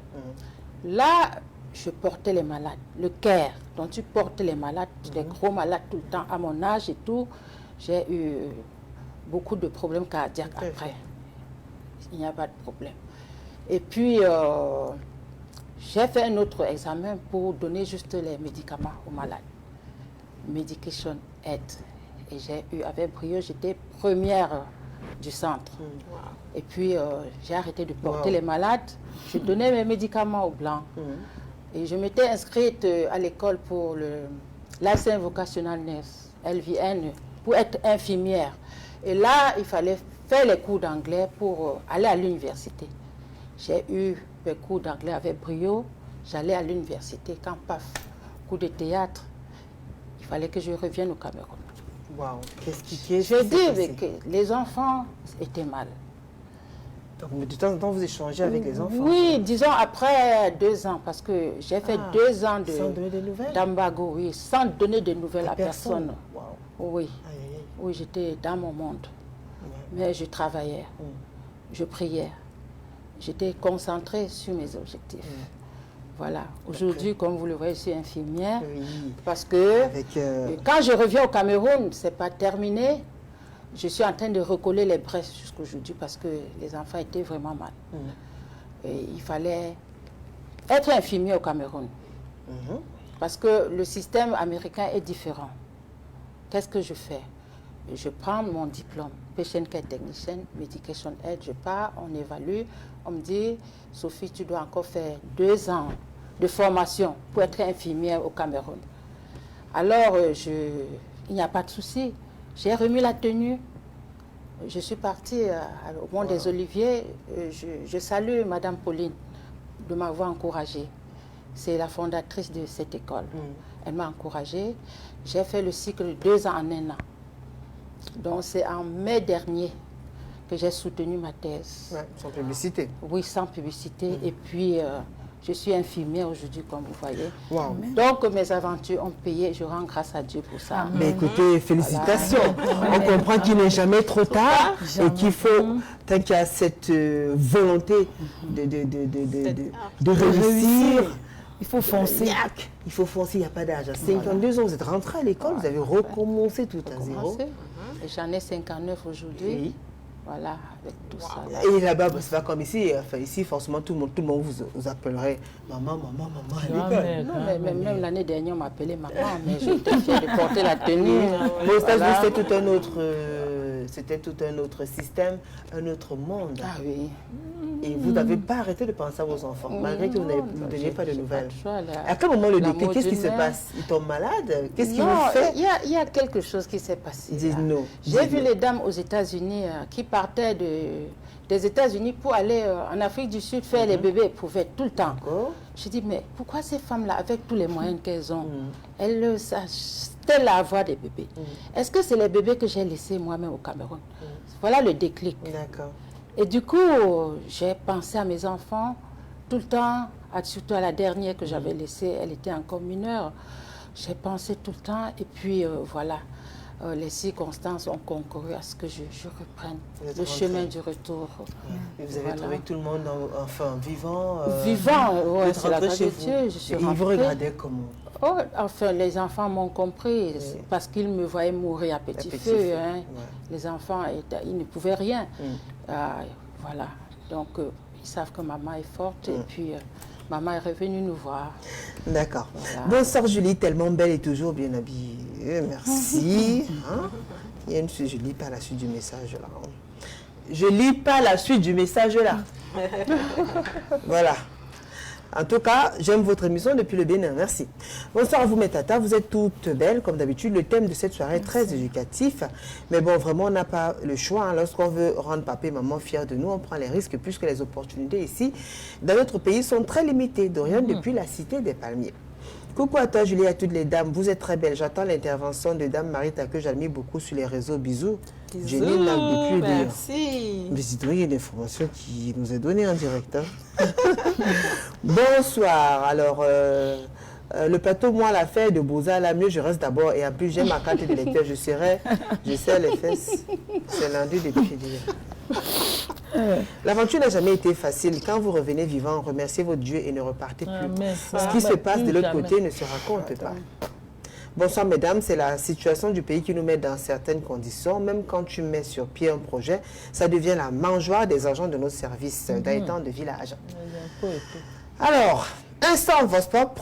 Là, je portais les malades. Le care, dont tu portes les malades, les gros malades tout le temps, à mon âge et tout, j'ai eu beaucoup de problèmes cardiaques après. Il n'y a pas de problème. Et puis, j'ai fait un autre examen pour donner juste les médicaments aux malades. Medication Aid. Et j'ai eu, avec brio, j'étais première du centre. Et puis, j'ai arrêté de porter les malades. Je donnais mes médicaments aux Blancs. Et je m'étais inscrite à l'école pour le License Vocational Nurse, LVN, pour être infirmière. Et là, il fallait faire les cours d'anglais pour aller à l'université. J'ai eu mes cours d'anglais avec brio. J'allais à l'université. Quand paf, cours de théâtre, il fallait que je revienne au Cameroun. Waouh, Je dis que les enfants étaient mal. Donc, de temps en temps, vous échangez avec les enfants? Oui, disons après 2 ans, parce que j'ai fait 2 ans sans donner des nouvelles? d'Ambago, oui, sans donner de nouvelles à personne. Wow. Oui, oui, j'étais dans mon monde. Mais je travaillais, je priais, j'étais concentrée sur mes objectifs. Voilà. Aujourd'hui, comme vous le voyez, je suis infirmière. Parce que quand je reviens au Cameroun, ce n'est pas terminé. Je suis en train de recoller les brèches jusqu'aujourd'hui parce que les enfants étaient vraiment mal. Et il fallait être infirmier au Cameroun. Parce que le système américain est différent. Qu'est-ce que je fais? Je prends mon diplôme, Patient Care Technician, Medication Aid, je pars, on évalue, on me dit, Sophie, tu dois encore faire 2 ans de formation pour être infirmière au Cameroun. Alors, il n'y a pas de souci. J'ai remis la tenue. Je suis partie au Mont des Oliviers. Je salue Madame Pauline de m'avoir encouragée. C'est la fondatrice de cette école. Elle m'a encouragée. J'ai fait le cycle de 2 ans en 1 an. Donc c'est en mai dernier que j'ai soutenu ma thèse. Sans publicité? Oui, sans publicité. Et puis, je suis infirmière aujourd'hui, comme vous voyez. Wow. Donc, mes aventures ont payé. Je rends grâce à Dieu pour ça. Mais écoutez, félicitations. On comprend qu'il n'est jamais trop tard et qu'il faut, tant qu'il y a cette volonté de réussir, il faut foncer. Il faut foncer, il n'y a pas d'âge. À 52 ans, vous êtes rentré à l'école, vous avez recommencé tout à zéro. Et j'en ai 59 aujourd'hui. Voilà, avec tout ça. Là. Et là-bas, c'est pas comme ici. Enfin, ici, forcément, tout le monde vous appellerait maman à l'école. Non, mais même l'année dernière, on m'appelait maman, mais j'étais fière de porter la tenue. Mais aux États-Unis, c'était tout un autre système, un autre monde. Ah oui. Et vous n'avez pas arrêté de penser à vos enfants, malgré que vous ne donniez pas de nouvelles. À quel moment le déclic, qu'est-ce qui se passe? Ils tombent malades? Qu'est-ce qui vous fait? Il y a quelque chose qui s'est passé. Dites-nous. J'ai vu les dames aux États-Unis qui partaient des États-Unis pour aller en Afrique du Sud faire les bébés éprouvettes tout le temps. Je dis, mais pourquoi ces femmes-là, avec tous les moyens qu'elles ont, elles telles à avoir des bébés? Est-ce que c'est les bébés que j'ai laissés moi-même au Cameroun? Voilà le déclic. D'accord. Et du coup, j'ai pensé à mes enfants tout le temps, surtout à la dernière que j'avais laissée, elle était encore mineure. J'ai pensé tout le temps et puis voilà, les circonstances ont concouru à ce que je reprenne le chemin du retour. Et vous avez trouvé tout le monde vivant? Vivant, oui, c'est la grâce de Dieu. Je suis rentrée. Ils vous regardaient comment? Oh, enfin, les enfants m'ont compris parce qu'ils me voyaient mourir à petit feu. Hein. Les enfants, ils ne pouvaient rien. Voilà. Donc, ils savent que maman est forte et puis maman est revenue nous voir. D'accord. Voilà. Bonsoir Julie, tellement belle et toujours bien habillée. Merci. Il y a je lis pas la suite du message là. Je lis pas la suite du message là. Voilà. En tout cas, j'aime votre émission depuis le Bénin. Merci. Bonsoir à vous, mes tatas. Vous êtes toutes belles, comme d'habitude. Le thème de cette soirée est très éducatif. Mais bon, vraiment, on n'a pas le choix. Lorsqu'on veut rendre papa et maman fiers de nous, on prend les risques puisque les opportunités ici, dans notre pays, sont très limitées. Dorian, depuis la cité des Palmiers. Coucou à toi, Julie, et à toutes les dames. Vous êtes très belles. J'attends l'intervention de Dame Marita que j'admire beaucoup sur les réseaux. Bisous. Jenny n'a depuis merci. Mais c'est vrai, il y a une information qui nous est donnée en direct. Hein. Bonsoir. Alors, le plateau, moi, l'a fait de Beaux-Arts, là, mieux, je reste d'abord. Et en plus, j'ai ma carte de lecteur. Je serrai les fesses. C'est lundi depuis hier. L'aventure n'a jamais été facile. Quand vous revenez vivant, remerciez votre Dieu et ne repartez plus. Ce qui se passe de l'autre côté ne se raconte pas. Bonsoir mesdames, c'est la situation du pays qui nous met dans certaines conditions. Même quand tu mets sur pied un projet, ça devient la mangeoire des agents de nos services d'habitants de village. Alors, instant Voxpop,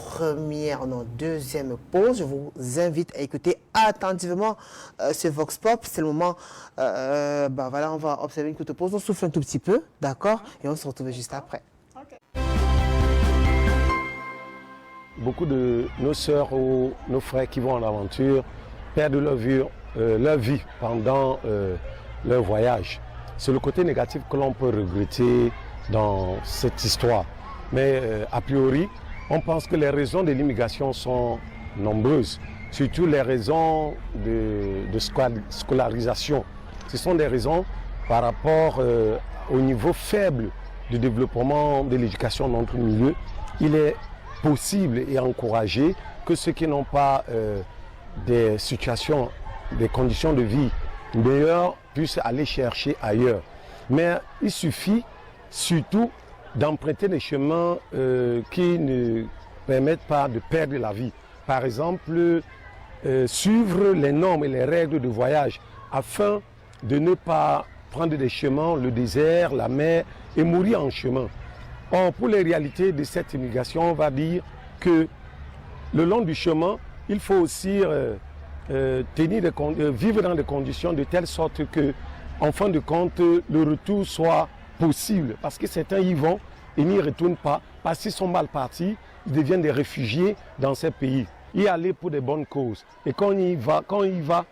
deuxième pause. Je vous invite à écouter attentivement ce Voxpop. C'est le moment, voilà, on va observer une courte pause. On souffle un tout petit peu, d'accord? Et on se retrouve juste après. Beaucoup de nos sœurs ou nos frères qui vont en aventure perdent leur vie pendant leur voyage. C'est le côté négatif que l'on peut regretter dans cette histoire. Mais a priori, on pense que les raisons de l'immigration sont nombreuses, surtout les raisons de scolarisation. Ce sont des raisons par rapport au niveau faible de développement de l'éducation dans notre milieu. Il est possible et encouragé que ceux qui n'ont pas des situations, des conditions de vie meilleures puissent aller chercher ailleurs. Mais il suffit surtout d'emprunter des chemins qui ne permettent pas de perdre la vie. Par exemple, suivre les normes et les règles de voyage afin de ne pas prendre des chemins, le désert, la mer et mourir en chemin. Or, pour les réalités de cette immigration, on va dire que le long du chemin, il faut aussi vivre dans des conditions de telle sorte que, en fin de compte, le retour soit possible. Parce que certains y vont et n'y retournent pas. Parce qu'ils sont mal partis, ils deviennent des réfugiés dans ces pays. Y aller pour des bonnes causes. Et quand on y va,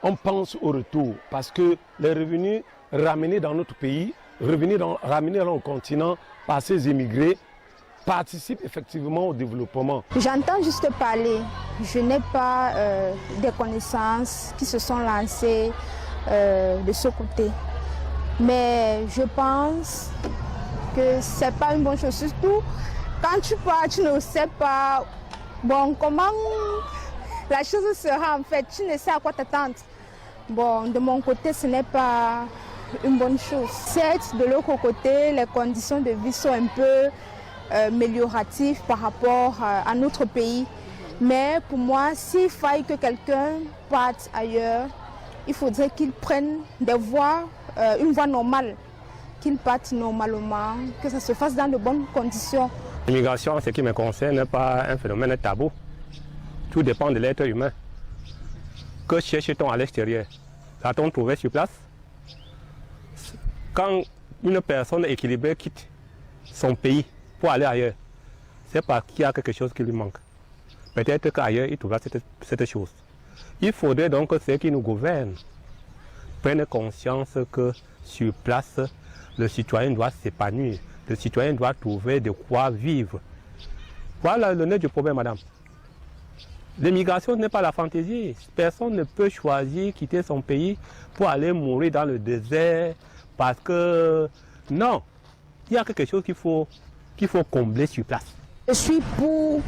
on pense au retour. Parce que les revenus ramenés dans notre pays, ramenés dans le continent par ces immigrés, participent effectivement au développement. J'entends juste parler. Je n'ai pas des connaissances qui se sont lancées de ce côté. Mais je pense que ce n'est pas une bonne chose. Surtout quand tu pars, tu ne sais pas comment la chose sera en fait. Tu ne sais à quoi t'attendre. Bon, de mon côté, ce n'est pas une bonne chose. Certes, de l'autre côté, les conditions de vie sont un peu amélioratives par rapport à notre pays. Mais pour moi, s'il faille que quelqu'un parte ailleurs, il faudrait qu'il prenne des voies, une voie normale, qu'il parte normalement, que ça se fasse dans de bonnes conditions. L'immigration, en ce qui me concerne, n'est pas un phénomène tabou. Tout dépend de l'être humain. Que cherche-t-on à l'extérieur? Va-t-on trouver sur place? Quand une personne équilibrée quitte son pays pour aller ailleurs, c'est parce qu'il y a quelque chose qui lui manque. Peut-être qu'ailleurs, il trouvera cette chose. Il faudrait donc que ceux qui nous gouvernent prennent conscience que sur place, le citoyen doit s'épanouir. Le citoyen doit trouver de quoi vivre. Voilà le nœud du problème, madame. L'immigration n'est pas la fantaisie. Personne ne peut choisir quitter son pays pour aller mourir dans le désert parce que non, il y a quelque chose qu'il faut combler sur place. Je suis pour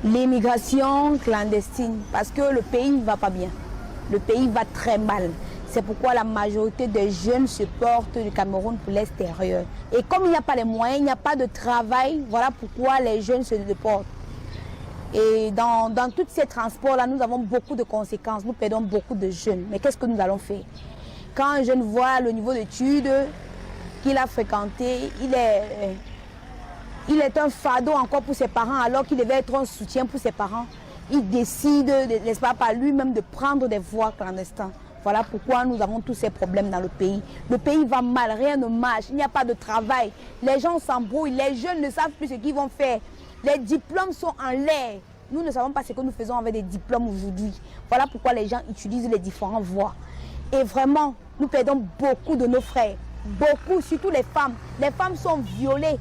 l'immigration clandestine parce que le pays ne va pas bien. Le pays va très mal. C'est pourquoi la majorité des jeunes se portent du Cameroun pour l'extérieur. Et comme il n'y a pas les moyens, il n'y a pas de travail, voilà pourquoi les jeunes se déportent. Et dans tous ces transports-là, nous avons beaucoup de conséquences. Nous perdons beaucoup de jeunes. Mais qu'est-ce que nous allons faire? Quand un jeune voit le niveau d'études qu'il a fréquenté, il est un fardeau encore pour ses parents alors qu'il devait être un soutien pour ses parents. Il décide, n'est-ce pas, par lui-même de prendre des voies clandestines. Voilà pourquoi nous avons tous ces problèmes dans le pays. Le pays va mal, rien ne marche, il n'y a pas de travail. Les gens s'embrouillent, les jeunes ne savent plus ce qu'ils vont faire. Les diplômes sont en l'air. Nous ne savons pas ce que nous faisons avec des diplômes aujourd'hui. Voilà pourquoi les gens utilisent les différentes voies. Et vraiment, nous perdons beaucoup de nos frères. Beaucoup, surtout les femmes. Les femmes sont violées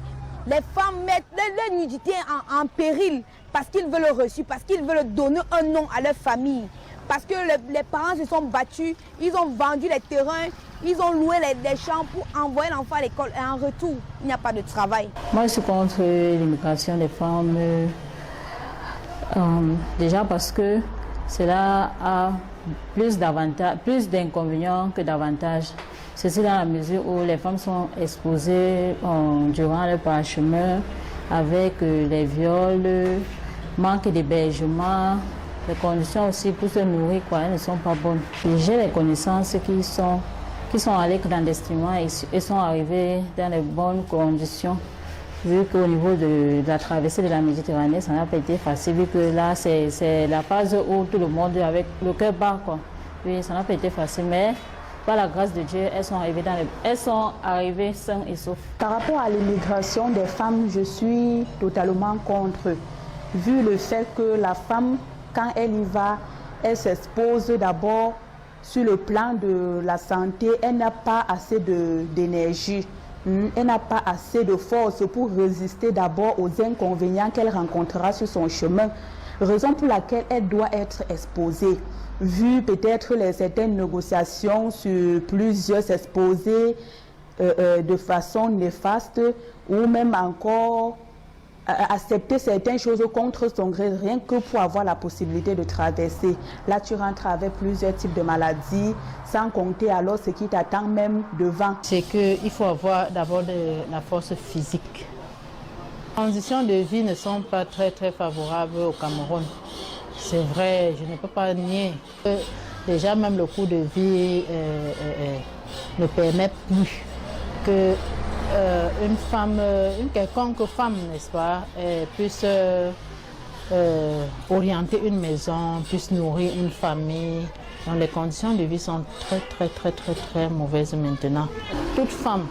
Les femmes mettent leur nudité en péril parce qu'ils veulent le reçu, parce qu'ils veulent donner un nom à leur famille. Parce que les parents se sont battus, ils ont vendu les terrains, ils ont loué les champs pour envoyer l'enfant à l'école. Et en retour, il n'y a pas de travail. Moi, je suis contre l'immigration des femmes. Déjà parce que cela a plus d'inconvénients que d'avantages. C'est dans la mesure où les femmes sont exposées durant le parchemin avec les viols, manque d'hébergement, les conditions aussi pour se nourrir, elles ne sont pas bonnes. J'ai les connaissances qui sont allées clandestinement et sont arrivées dans les bonnes conditions. Vu qu'au niveau de la traversée de la Méditerranée, ça n'a pas été facile, vu que là, c'est la phase où tout le monde est avec le cœur bas, quoi. Oui, ça n'a pas été facile, mais par la grâce de Dieu, elles sont arrivées saines et sauf. Par rapport à l'immigration des femmes, je suis totalement contre. Vu le fait que la femme, quand elle y va, elle s'expose d'abord sur le plan de la santé, elle n'a pas assez d'énergie. Elle n'a pas assez de force pour résister d'abord aux inconvénients qu'elle rencontrera sur son chemin, raison pour laquelle elle doit être exposée. Vu peut-être certaines négociations sur plusieurs exposés de façon néfaste ou même encore accepter certaines choses contre son gré, rien que pour avoir la possibilité de traverser. Là, tu rentres avec plusieurs types de maladies, sans compter alors ce qui t'attend même devant. C'est qu'il faut avoir d'abord la force physique. Les conditions de vie ne sont pas très favorables au Cameroun. C'est vrai, je ne peux pas nier. Déjà, même le coût de vie ne permet plus que une quelconque femme, n'est-ce pas, puisse orienter une maison, puisse nourrir une famille. Donc les conditions de vie sont très mauvaises maintenant. Toute femme,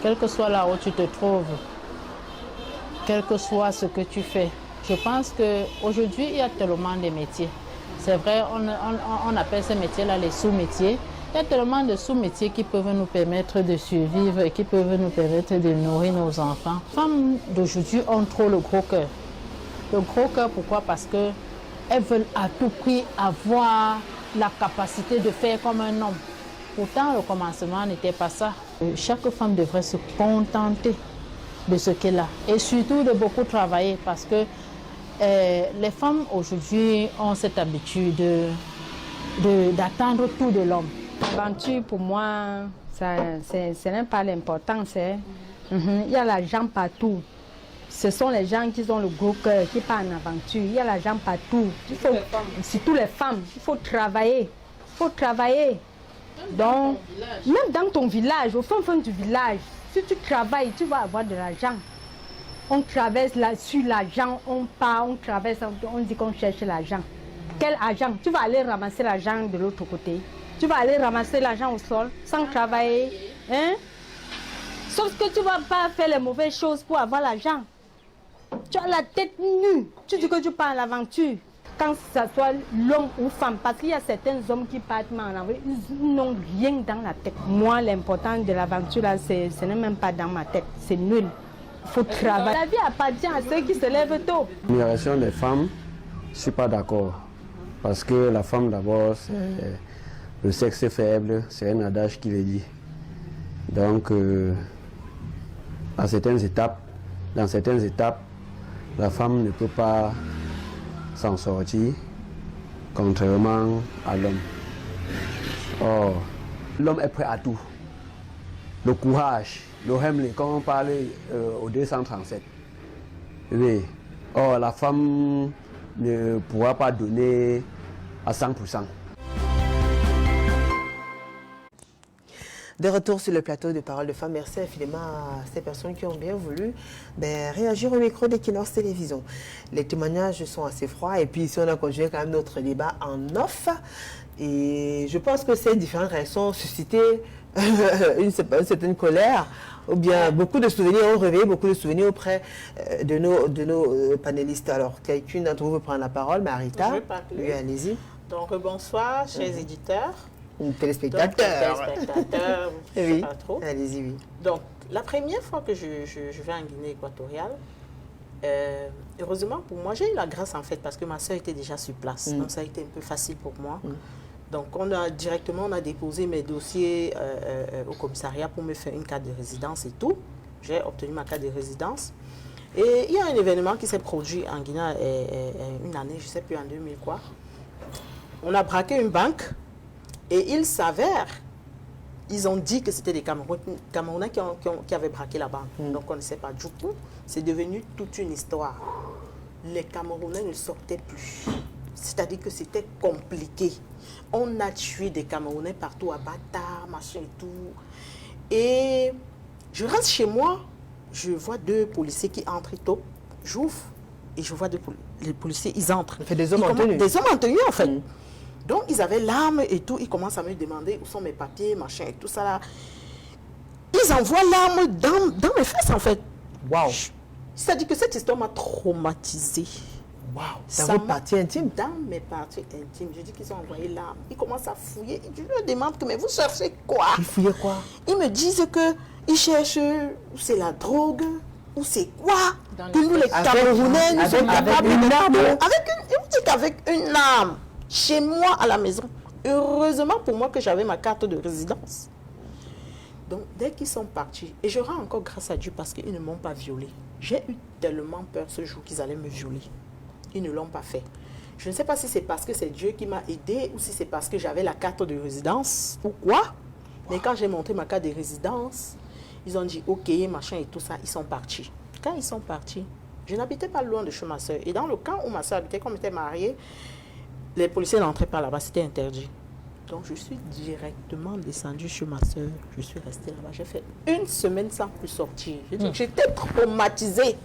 quelle que soit là où tu te trouves, quel que soit ce que tu fais, je pense qu'aujourd'hui, il y a tellement de métiers. C'est vrai, on appelle ces métiers-là les sous-métiers. Il y a tellement de sous-métiers qui peuvent nous permettre de survivre et qui peuvent nous permettre de nourrir nos enfants. Les femmes d'aujourd'hui ont trop le gros cœur. Le gros cœur, pourquoi? Parce qu'elles veulent à tout prix avoir la capacité de faire comme un homme. Pourtant, le commencement n'était pas ça. Chaque femme devrait se contenter de ce qu'elle a et surtout de beaucoup travailler parce que les femmes aujourd'hui ont cette habitude d'attendre tout de l'homme. L'aventure, pour moi, ce n'est pas l'importance. Il y a l'argent partout. Ce sont les gens qui ont le gros cœur, qui partent en aventure. Il y a l'argent partout. Surtout les femmes. Il faut travailler. Il faut travailler. Donc, même dans ton village, au fond du village, si tu travailles, tu vas avoir de l'argent. On traverse sur l'argent, on part, on traverse, on dit qu'on cherche l'argent. Quel argent? Tu vas aller ramasser l'argent de l'autre côté. Tu vas aller ramasser l'argent au sol sans travailler. Hein? Sauf que tu ne vas pas faire les mauvaises choses pour avoir l'argent. Tu as la tête nue. Tu dis que tu pars à l'aventure. Quand ce soit l'homme ou femme, parce qu'il y a certains hommes qui partent en aventure, ils n'ont rien dans la tête. Moi, l'important de l'aventure, ce n'est même pas dans ma tête. C'est nul. Il faut travailler. La vie appartient à ceux qui se lèvent tôt. L'immigration des femmes, je ne suis pas d'accord. Parce que la femme, d'abord, le sexe est faible, c'est un adage qui le dit. Donc, dans certaines étapes, la femme ne peut pas s'en sortir, contrairement à l'homme. Or, l'homme est prêt à tout. Le courage, le Hemley, comme on parle au 237. Oui. Or, la femme ne pourra pas donner à 100%. De retour sur le plateau de Parole de Femmes, merci infiniment à ces personnes qui ont bien voulu réagir au micro d'Equinox Télévision. Les témoignages sont assez froids et puis ici on a continué quand même notre débat en off et je pense que ces différentes réactions ont suscité une certaine colère ou bien beaucoup de souvenirs, ont réveillé beaucoup de souvenirs auprès de nos panélistes. Alors quelqu'un d'entre vous veut prendre la parole, Marita? Je vais parler. Oui, allez-y. Donc bonsoir chers éditeurs. Ou téléspectateurs. Téléspectateurs, je ne sais pas trop. Allez-y, oui. Donc, La première fois que je vais en Guinée équatoriale, heureusement pour moi, j'ai eu la grâce en fait parce que ma soeur était déjà sur place. Donc ça a été un peu facile pour moi. Donc on a déposé mes dossiers au commissariat pour me faire une carte de résidence et tout. J'ai obtenu ma carte de résidence. Et il y a un événement qui s'est produit en Guinée une année, je ne sais plus, en 2000 quoi. On a braqué une banque et il s'avère, ils ont dit que c'était des Camerounais qui avaient braqué la banque. Donc on ne sait pas. Du coup, c'est devenu toute une histoire. Les Camerounais ne sortaient plus. C'est-à-dire que c'était compliqué. On a tué des Camerounais partout à Bata, machin et tout. Et je reste chez moi, je vois 2 policiers qui entrent tôt. J'ouvre et je vois les policiers, ils entrent. Ça fait des hommes en tenue. Des hommes en tenue en fait. Donc ils avaient l'arme et tout. Ils commencent à me demander où sont mes papiers, machin et tout ça là. Ils envoient l'arme dans mes fesses en fait. Waouh. C'est-à-dire que cette histoire m'a traumatisée. Waouh. Dans vos parties intimes? Dans mes parties intimes. Je dis qu'ils ont envoyé l'arme. Ils commencent à fouiller. Je leur demande mais vous cherchez quoi? Ils fouillaient quoi? Ils me disent qu'ils cherchent, c'est la drogue, ou c'est quoi? Que nous les Camerounais, nous sommes capables une arme. Avec une arme. Chez moi, à la maison. Heureusement pour moi que j'avais ma carte de résidence. Donc, dès qu'ils sont partis, et je rends encore grâce à Dieu parce qu'ils ne m'ont pas violée. J'ai eu tellement peur ce jour qu'ils allaient me violer. Ils ne l'ont pas fait. Je ne sais pas si c'est parce que c'est Dieu qui m'a aidé ou si c'est parce que j'avais la carte de résidence ou quoi. Mais quand j'ai montré ma carte de résidence, ils ont dit ok, machin et tout ça, ils sont partis. Quand ils sont partis, je n'habitais pas loin de chez ma soeur. Et dans le camp où ma soeur habitait, comme on était mariés, les policiers n'entraient pas là-bas, c'était interdit. Donc je suis directement descendue chez ma soeur. Je suis restée là-bas. J'ai fait 1 semaine sans plus sortir. J'étais traumatisée.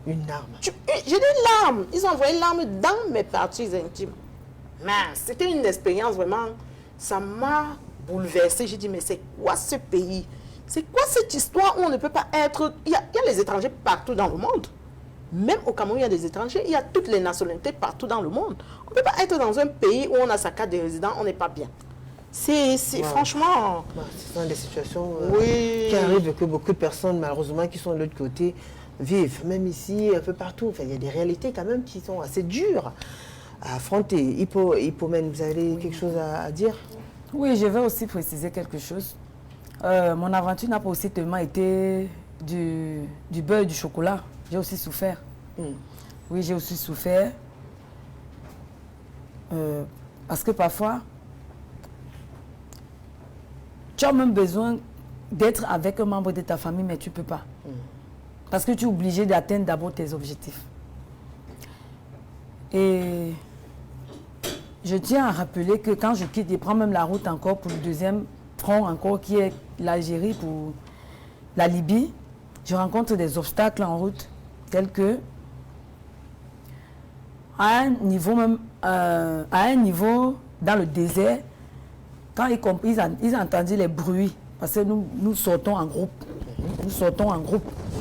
Une arme. J'ai des larmes. Ils ont envoyé l'arme dans mes parties intimes. Mais c'était une expérience vraiment, ça m'a bouleversée. J'ai dit, mais c'est quoi ce pays? C'est quoi cette histoire où on ne peut pas être... Il y a les étrangers partout dans le monde. Même au Cameroun, il y a des étrangers. Il y a toutes les nationalités partout dans le monde. On ne peut pas être dans un pays où on a sa carte de résident, on n'est pas bien. C'est franchement... Ce sont des situations oui. qui arrivent que beaucoup de personnes, malheureusement, qui sont de l'autre côté, vivent. Même ici, un peu partout. Enfin, il y a des réalités quand même qui sont assez dures à affronter. Hippomène, vous avez quelque chose à dire? Oui, je vais aussi préciser quelque chose. Mon aventure n'a pas aussi tellement été du beurre et du chocolat. J'ai aussi souffert. Oui, j'ai aussi souffert. Parce que parfois, tu as même besoin d'être avec un membre de ta famille, mais tu ne peux pas. Parce que tu es obligé d'atteindre d'abord tes objectifs. Et je tiens à rappeler que quand je quitte, je prends même la route encore pour le deuxième front encore qui est l'Algérie pour la Libye, je rencontre des obstacles en route tels que à un niveau dans le désert, quand ils ont entendu les bruits, parce que nous sortons en groupe,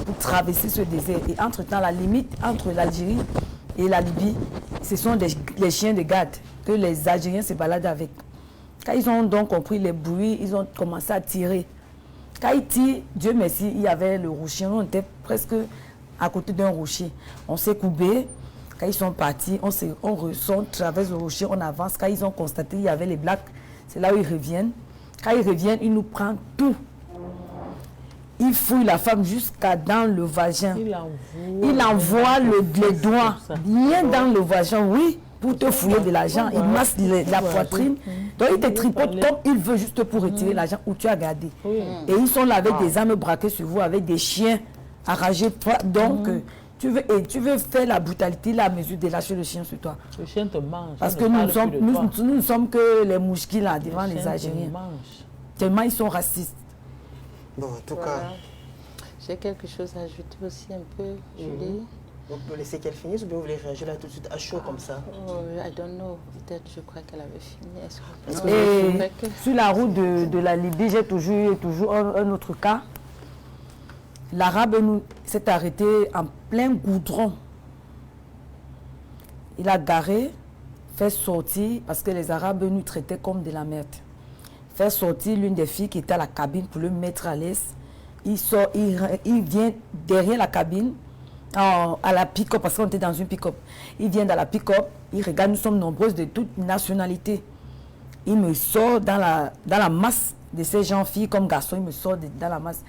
pour traverser ce désert. Et entre-temps, la limite entre l'Algérie et la Libye, ce sont les chiens de garde que les Algériens se baladent avec. Quand ils ont donc compris les bruits, ils ont commencé à tirer. Quand ils tirent, Dieu merci, il y avait le rocher. On était presque à côté d'un rocher. On s'est coupé. Quand ils sont partis, on traverse le rocher, on avance. Quand ils ont constaté qu'il y avait les Blacks, c'est là où ils reviennent. Quand ils reviennent, ils nous prennent tout. Ils fouillent la femme jusqu'à dans le vagin. Il envoie les doigts bien dans le vagin, oui, pour te fouiller de l'argent. Il masse la poitrine. Donc il te tripote comme il veut juste pour retirer l'argent où tu as gardé. Et ils sont là avec des armes braquées sur vous, avec des chiens enragés. Donc tu veux faire la brutalité, la mesure de lâcher le chien sur toi. Le chien te mange. Parce que nous ne sommes que les mouchkis là devant les Algériens. Tellement ils sont racistes. Bon, en tout cas... J'ai quelque chose à ajouter aussi un peu, Julie. Donc, vous laissez qu'elle finisse ou bien vous voulez réagir là tout de suite à chaud comme ça? I don't know. Peut-être, je crois qu'elle avait fini. Et sur la route de la Libye, j'ai toujours un autre cas. L'Arabe s'est arrêté en plein goudron. Il a garé, fait sortir, parce que les Arabes nous traitaient comme de la merde. Fait sortir l'une des filles qui était à la cabine pour le mettre à l'aise. il sort, il vient derrière la cabine, à la pick-up, parce qu'on était dans une pick-up. Il vient dans la pick-up, il regarde, nous sommes nombreuses de toutes nationalités. Il me sort dans la masse de ces gens, filles comme garçons, il me sort dans la masse.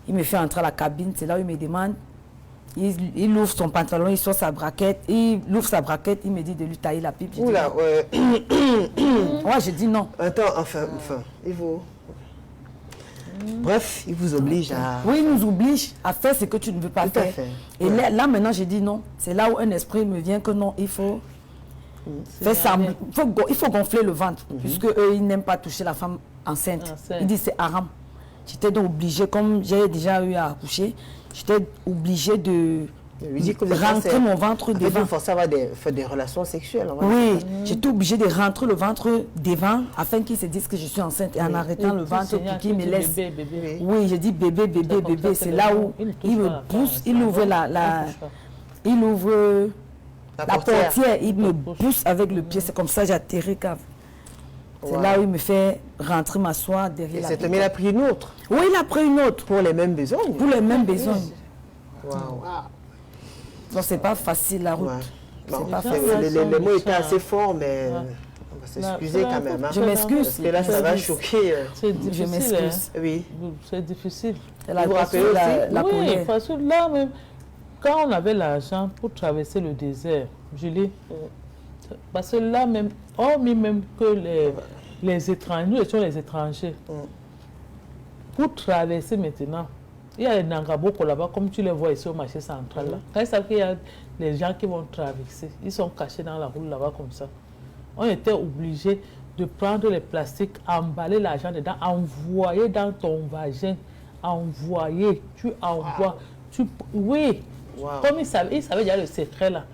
Il me fait entrer à la cabine, c'est là où il me demande. Il ouvre son pantalon, il sort sa braquette, il ouvre sa braquette, il me dit de lui tailler la pipe. Oula, ouais. Moi, j'ai dit non. Attends, enfin, il faut... Bref, il vous oblige à... Oui, il nous oblige à faire ce que tu ne veux pas faire. Et là, maintenant, j'ai dit non. C'est là où un esprit me vient que non, il faut faire ça. Il faut gonfler le ventre, puisque eux, ils n'aiment pas toucher la femme enceinte. Ils disent c'est haram. J'étais donc obligée, comme j'ai déjà eu à accoucher, j'étais obligée de rentrer mon ventre devant. Il faut savoir faire des relations sexuelles. Oui, j'étais obligée de rentrer le ventre devant afin qu'ils se disent que je suis enceinte et en arrêtant le ventre pour qu'ils me laissent. Oui, j'ai dit bébé, bébé, bébé. C'est là où il me pousse, il ouvre la portière, il me pousse avec le pied. C'est comme ça que j'ai atterri cave. C'est là où il me fait rentrer m'asseoir derrière la porte. Mais il a pris une autre. Oui, il a pris une autre. Pour les mêmes besoins. Pour les mêmes besoins. Waouh. Donc c'est pas facile la route. Non, les mots étaient assez forts, mais on va s'excuser quand même. Hein. Je m'excuse. Parce que là, ça va choquer. Je m'excuse. Oui. C'est difficile. Vous rappelez la oui, parce que là même, quand on avait l'argent pour traverser le désert, Julie, parce que là même, hormis même que les étrangers, nous étions les étrangers, pour traverser maintenant, il y a les Nangaboko là-bas, comme tu les vois ici au marché central. Là. Quand ils savent qu'il y a les gens qui vont traverser, ils sont cachés dans la route là-bas comme ça. On était obligés de prendre les plastiques, emballer l'argent dedans, envoyer dans ton vagin, envoyer, tu envoies, oui. Comme ils savaient déjà le secret là.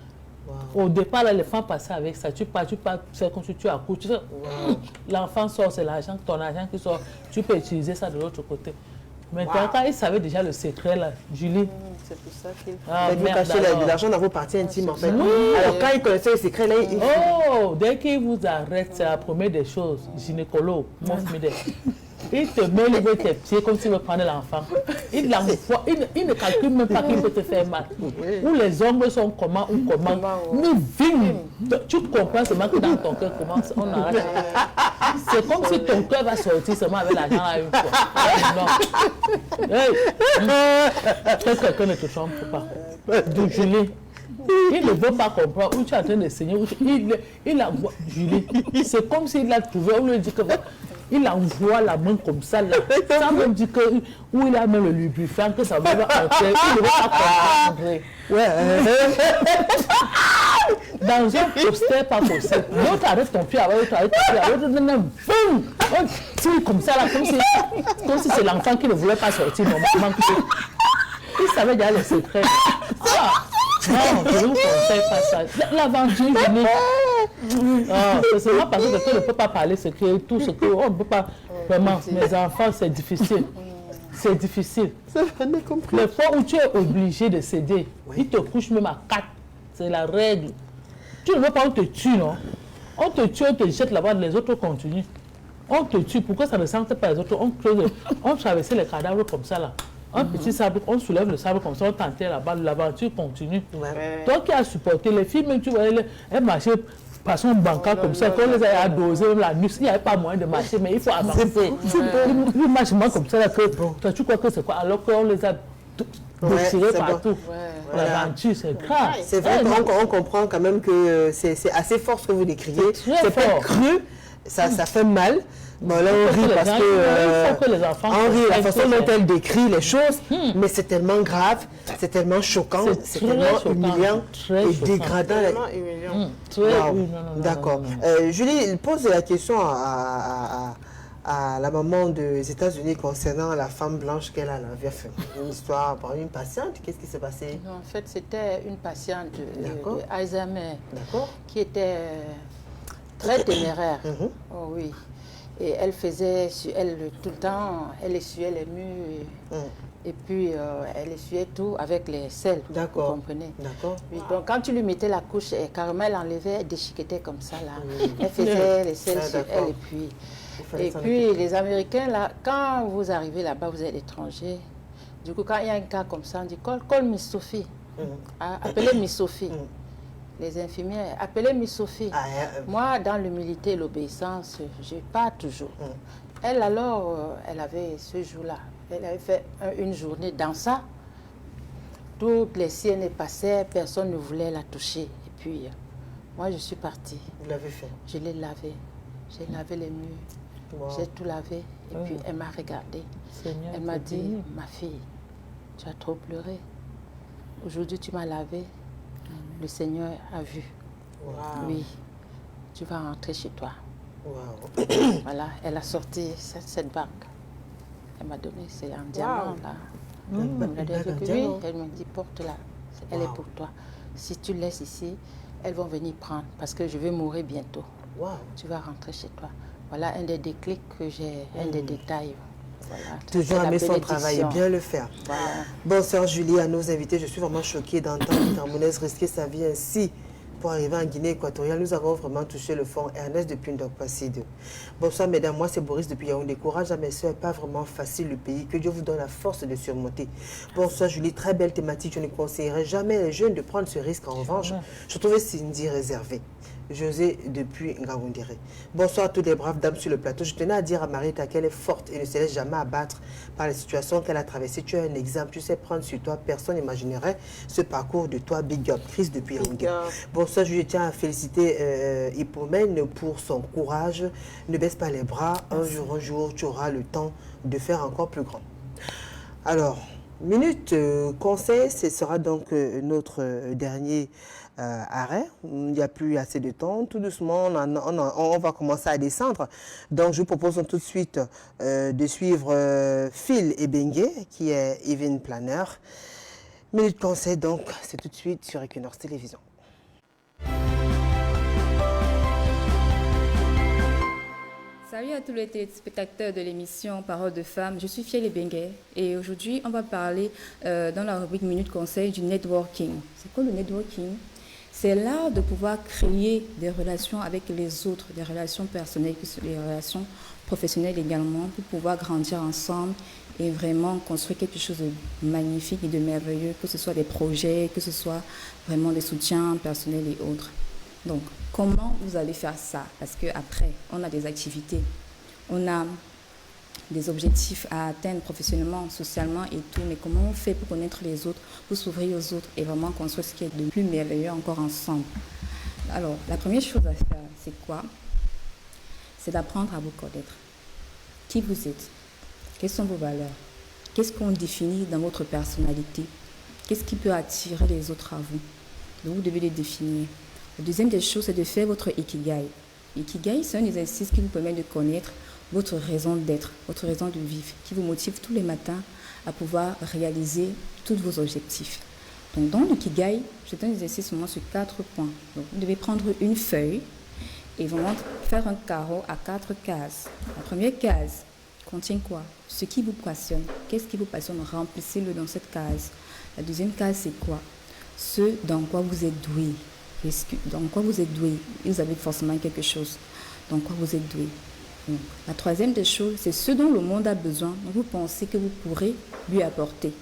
Au départ, là, les femmes passaient avec ça. Tu pars, c'est comme si tu accouches. L'enfant sort, c'est l'argent, ton argent qui sort. Tu peux utiliser ça de l'autre côté. Maintenant, quand ils savaient déjà le secret, là, Julie. C'est pour ça qu'ils... vous cachez l'argent dans vos parties intimes, en fait. Oui. Alors, quand ils connaissaient le secret, là, dès qu'ils vous arrêtent, c'est la première des choses. Gynécologue, il te met lever tes pieds comme s'il veut prendre l'enfant. Il l'envoie, il ne calcule même pas qu'il peut te faire mal. Ou les ongles sont comment ou comment. Mais vite, tu comprends seulement que dans ton cœur commence, on arrête. C'est comme si ton cœur va sortir seulement avec l'argent à une fois. Non. Quelqu'un ne te trompe pas. De Julie. Il ne veut pas comprendre où tu es en train de saigner. Il envoie Julie. C'est comme s'il l'a trouvé. On lui dit que il envoie la main comme ça, là. Ça me dit que où il a même le lubrifiant, que ça va entrer. Il ne veut pas comprendre. Dans un poster pas possible. L'autre arrête ton pied, l'autre arrête ton pied, l'autre boum! On tire comme ça, là, comme si c'est l'enfant qui ne voulait pas sortir normalement. Il savait déjà le secret. Non, je ne vous conseille pas ça. L'aventure venue. C'est seulement parce que tu ne peux pas parler secret, tout ce que on ne peut pas. Vraiment, mes enfants, c'est difficile. C'est difficile. Le fois où tu es obligé de céder, il te couche même à 4. C'est la règle. Tu ne veux pas, on te tue, non? On te tue, on te jette là-bas, les autres continuent. On te tue, pourquoi ça ne sente pas les autres? On traversait les cadavres comme ça, là. Un petit sable, on soulève le sable comme ça, on t'enterre là-bas, l'aventure continue. Toi qui as supporté, les filles, même tu vois, elles marchaient par son bancal comme ça, quand on les a adosées, même la nuit, il n'y avait pas moyen de marcher, mais il faut avancer. Ils marchent moins comme ça, là, que toi, tu crois que c'est quoi? Alors qu'on les a déchirés partout. L'aventure, c'est grave. C'est vrai qu'on comprend quand même que c'est assez fort ce que vous décrivez. C'est pas cru, ça fait mal. Bon, là, on rit parce on rit la façon dont elle décrit les choses, mais c'est tellement grave, c'est tellement choquant, c'est tellement humiliant et dégradant. D'accord. Julie pose la question à la maman des États-Unis concernant la femme blanche qu'elle a fait une histoire par une patiente. Qu'est-ce qui s'est passé? En fait, c'était une patiente de Alzheimer qui était très téméraire. Oh, oui. Et elle faisait, tout le temps, elle essuyait les murs et puis elle essuyait tout avec les selles, vous comprenez? Oui, donc quand tu lui mettais la couche, carrément elle enlevait, elle déchiquetait comme ça là. Elle faisait les selles sur elle et puis les Américains là, quand vous arrivez là-bas, vous êtes étrangers, Du coup, quand il y a un cas comme ça, on dit call Miss Sophie. Appelez Miss Sophie. Les infirmières, appelez Miss Sophie. Moi, dans l'humilité et l'obéissance, je n'ai pas toujours. Elle, alors, elle avait ce jour-là, elle avait fait une journée dans ça. Toutes les siennes passaient, personne ne voulait la toucher. Et puis, moi, je suis partie. Vous l'avez fait? Je l'ai lavé. J'ai lavé les murs. Wow. J'ai tout lavé. Et puis, elle m'a regardée. Elle m'a dit, ma fille, tu as trop pleuré. Aujourd'hui, tu m'as lavé. Le Seigneur a vu. Wow. Oui, tu vas rentrer chez toi. Wow. Voilà, elle a sorti cette bague. Elle m'a donné, c'est un diamant là. Oui, elle me dit, porte-la, elle est pour toi. Si tu laisses ici, elles vont venir prendre parce que je vais mourir bientôt. Wow. Tu vas rentrer chez toi. Voilà un des déclics que j'ai, un des détails. Voilà, toujours aimer son travail et bien le faire. Voilà. Bon, sœur Julie, à nos invités, je suis vraiment choquée d'entendre Camerounaise risquer sa vie ainsi pour arriver en Guinée équatoriale. Nous avons vraiment touché le fond. Ernest depuis Ndokpasido. Bonsoir mesdames, moi c'est Boris depuis Yaoundé. Courage à mes soeurs, pas vraiment facile le pays. Que Dieu vous donne la force de surmonter. Bonsoir Julie, très belle thématique. Je ne conseillerais jamais les jeunes de prendre ce risque. En revanche, je trouvais Cindy réservée. José depuis Ngaoundéré. Bonsoir à toutes les braves dames sur le plateau. Je tenais à dire à Marita qu'elle est forte et ne se laisse jamais abattre par les situations qu'elle a traversées. Tu es un exemple, tu sais prendre sur toi. Personne n'imaginerait ce parcours de toi. Big up, Chris depuis Yaoundé. Bonsoir, je tiens à féliciter Hippomène pour son courage. Ne baisse pas les bras. Un jour, tu auras le temps de faire encore plus grand. Alors, minute conseil, ce sera donc notre dernier arrêt. Il n'y a plus assez de temps. Tout doucement, on va commencer à descendre. Donc, je vous propose tout de suite de suivre Phil Ebengue, qui est event planner. Minute conseil, donc, c'est tout de suite sur Equinox Télévision. Salut à tous les téléspectateurs de l'émission Parole de femmes, je suis Phil Ebengue et aujourd'hui on va parler dans la rubrique Minute Conseil du networking. C'est quoi le networking? C'est l'art de pouvoir créer des relations avec les autres, des relations personnelles, des relations professionnelles également, pour pouvoir grandir ensemble et vraiment construire quelque chose de magnifique et de merveilleux, que ce soit des projets, que ce soit vraiment des soutiens personnels et autres. Donc, comment vous allez faire ça? Parce qu'après, on a des activités, on a des objectifs à atteindre professionnellement, socialement et tout, mais comment on fait pour connaître les autres, pour s'ouvrir aux autres et vraiment construire ce qui est de plus merveilleux encore ensemble? Alors, la première chose à faire, c'est quoi? C'est d'apprendre à vous connaître. Qui vous êtes? Quelles sont vos valeurs? Qu'est-ce qu'on définit dans votre personnalité? Qu'est-ce qui peut attirer les autres à vous? Donc, vous devez les définir. La deuxième des choses, c'est de faire votre Ikigai. Ikigai, c'est un exercice qui vous permet de connaître votre raison d'être, votre raison de vivre, qui vous motive tous les matins à pouvoir réaliser tous vos objectifs. Donc, dans l'Ikigai, c'est un exercice vraiment sur 4 points. Donc, vous devez prendre une feuille et vraiment faire un carreau à 4 cases. La première case contient quoi? Ce qui vous passionne. Qu'est-ce qui vous passionne? Remplissez-le dans cette case. La deuxième case, c'est quoi? Ce dans quoi vous êtes doué. Dans quoi vous êtes doué? Vous avez forcément quelque chose. Dans quoi vous êtes doué? Donc, la troisième des choses, c'est ce dont le monde a besoin. Donc, vous pensez que vous pourrez lui apporter.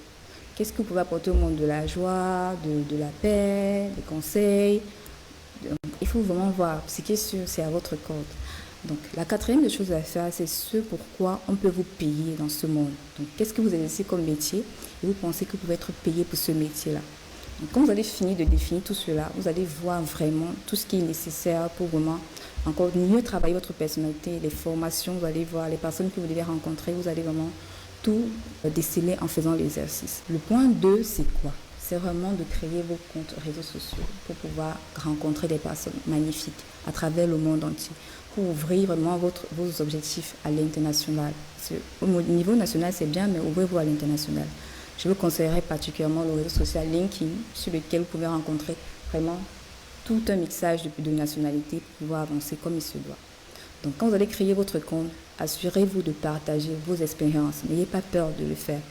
Qu'est-ce que vous pouvez apporter au monde? De la joie, de la paix, des conseils. Donc, il faut vraiment voir. Ce qui est sûr, c'est à votre corde. Donc, la quatrième des choses à faire, c'est ce pourquoi on peut vous payer dans ce monde. Donc, qu'est-ce que vous exercez comme métier? Et vous pensez que vous pouvez être payé pour ce métier-là. Donc, quand vous allez finir de définir tout cela, vous allez voir vraiment tout ce qui est nécessaire pour vraiment encore mieux travailler votre personnalité, les formations, vous allez voir les personnes que vous devez rencontrer, vous allez vraiment tout déceler en faisant l'exercice. Le point 2, c'est quoi? C'est vraiment de créer vos comptes réseaux sociaux pour pouvoir rencontrer des personnes magnifiques à travers le monde entier, pour ouvrir vraiment vos objectifs à l'international. Au niveau national, c'est bien, mais ouvrez-vous à l'international. Je vous conseillerais particulièrement le réseau social LinkedIn, sur lequel vous pouvez rencontrer vraiment tout un mixage de nationalités pour pouvoir avancer comme il se doit. Donc, quand vous allez créer votre compte, assurez-vous de partager vos expériences. N'ayez pas peur de le faire.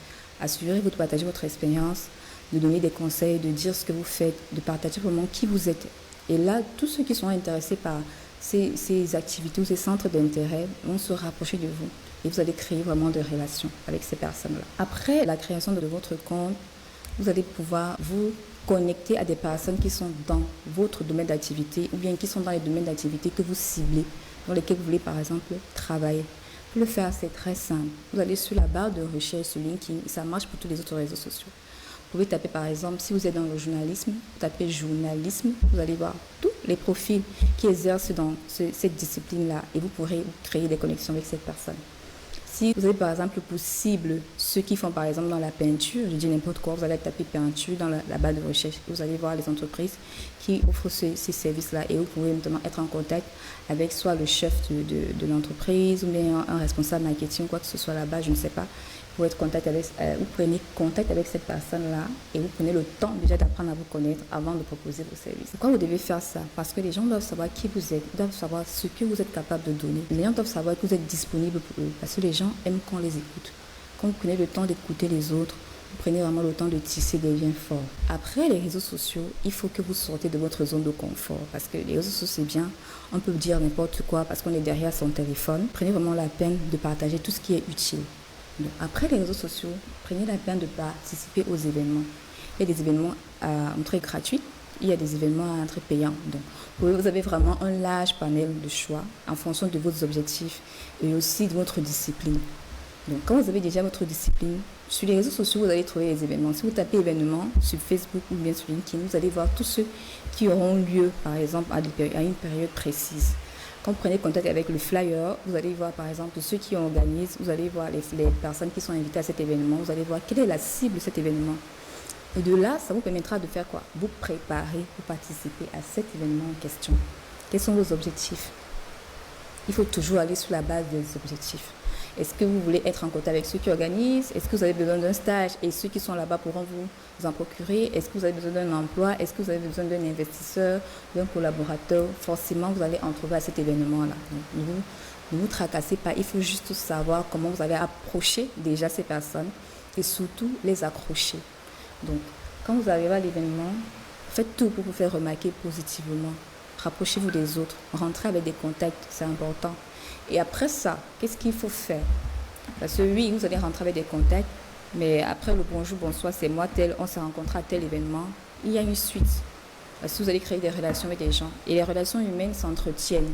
Assurez-vous de partager votre expérience, de donner des conseils, de dire ce que vous faites, de partager vraiment qui vous êtes. Et là, tous ceux qui sont intéressés par ces activités ou ces centres d'intérêt vont se rapprocher de vous. et vous allez créer vraiment des relations avec ces personnes-là. Après la création de votre compte, vous allez pouvoir vous connecter à des personnes qui sont dans votre domaine d'activité ou bien qui sont dans les domaines d'activité que vous ciblez, dans lesquels vous voulez par exemple travailler. Pour le faire, c'est très simple. Vous allez sur la barre de recherche sur LinkedIn, et ça marche pour tous les autres réseaux sociaux. Vous pouvez taper par exemple, si vous êtes dans le journalisme, vous tapez journalisme, vous allez voir tous les profils qui exercent dans cette discipline-là et vous pourrez créer des connexions avec cette personne. Si vous avez par exemple pour cible ceux qui font par exemple dans la peinture, je dis n'importe quoi, vous allez taper peinture dans la barre de recherche et vous allez voir les entreprises qui offrent ces services-là et vous pouvez notamment être en contact avec soit le chef de l'entreprise ou bien un responsable marketing, quoi que ce soit là-bas, je ne sais pas. Vous prenez contact avec cette personne-là et vous prenez le temps déjà d'apprendre à vous connaître avant de proposer vos services. Pourquoi vous devez faire ça? Parce que les gens doivent savoir qui vous êtes, doivent savoir ce que vous êtes capable de donner. Les gens doivent savoir que vous êtes disponible pour eux parce que les gens aiment qu'on les écoute. Quand vous prenez le temps d'écouter les autres, vous prenez vraiment le temps de tisser des liens forts. Après les réseaux sociaux, il faut que vous sortez de votre zone de confort parce que les réseaux sociaux c'est bien, on peut dire n'importe quoi parce qu'on est derrière son téléphone. Prenez vraiment la peine de partager tout ce qui est utile. Donc, après les réseaux sociaux, prenez la peine de participer aux événements. Il y a des événements à entrée gratuite, il y a des événements à entrée payante. Donc, vous avez vraiment un large panel de choix en fonction de vos objectifs et aussi de votre discipline. Donc, quand vous avez déjà votre discipline, sur les réseaux sociaux, vous allez trouver les événements. Si vous tapez événements sur Facebook ou bien sur LinkedIn, vous allez voir tous ceux qui auront lieu, par exemple, à une période précise. Quand vous prenez contact avec le flyer, vous allez voir par exemple ceux qui organisent, vous allez voir les personnes qui sont invitées à cet événement, vous allez voir quelle est la cible de cet événement. Et de là, ça vous permettra de faire quoi? Vous préparer pour participer à cet événement en question. Quels sont vos objectifs? Il faut toujours aller sur la base des objectifs. Est-ce que vous voulez être en contact avec ceux qui organisent? Est-ce que vous avez besoin d'un stage et ceux qui sont là-bas pourront vous en procurer? Est-ce que vous avez besoin d'un emploi? Est-ce que vous avez besoin d'un investisseur, d'un collaborateur? Forcément, vous allez en trouver à cet événement-là. Donc, ne vous tracassez pas. Il faut juste savoir comment vous allez approcher déjà ces personnes et surtout les accrocher. Donc, quand vous arrivez à l'événement, faites tout pour vous faire remarquer positivement. Rapprochez-vous des autres. Rentrez avec des contacts, c'est important. Et après ça, qu'est-ce qu'il faut faire? Parce que oui, vous allez rentrer avec des contacts, mais après le bonjour, bonsoir, c'est moi tel, on s'est rencontré à tel événement. Il y a une suite. Parce que vous allez créer des relations avec des gens. Et les relations humaines s'entretiennent.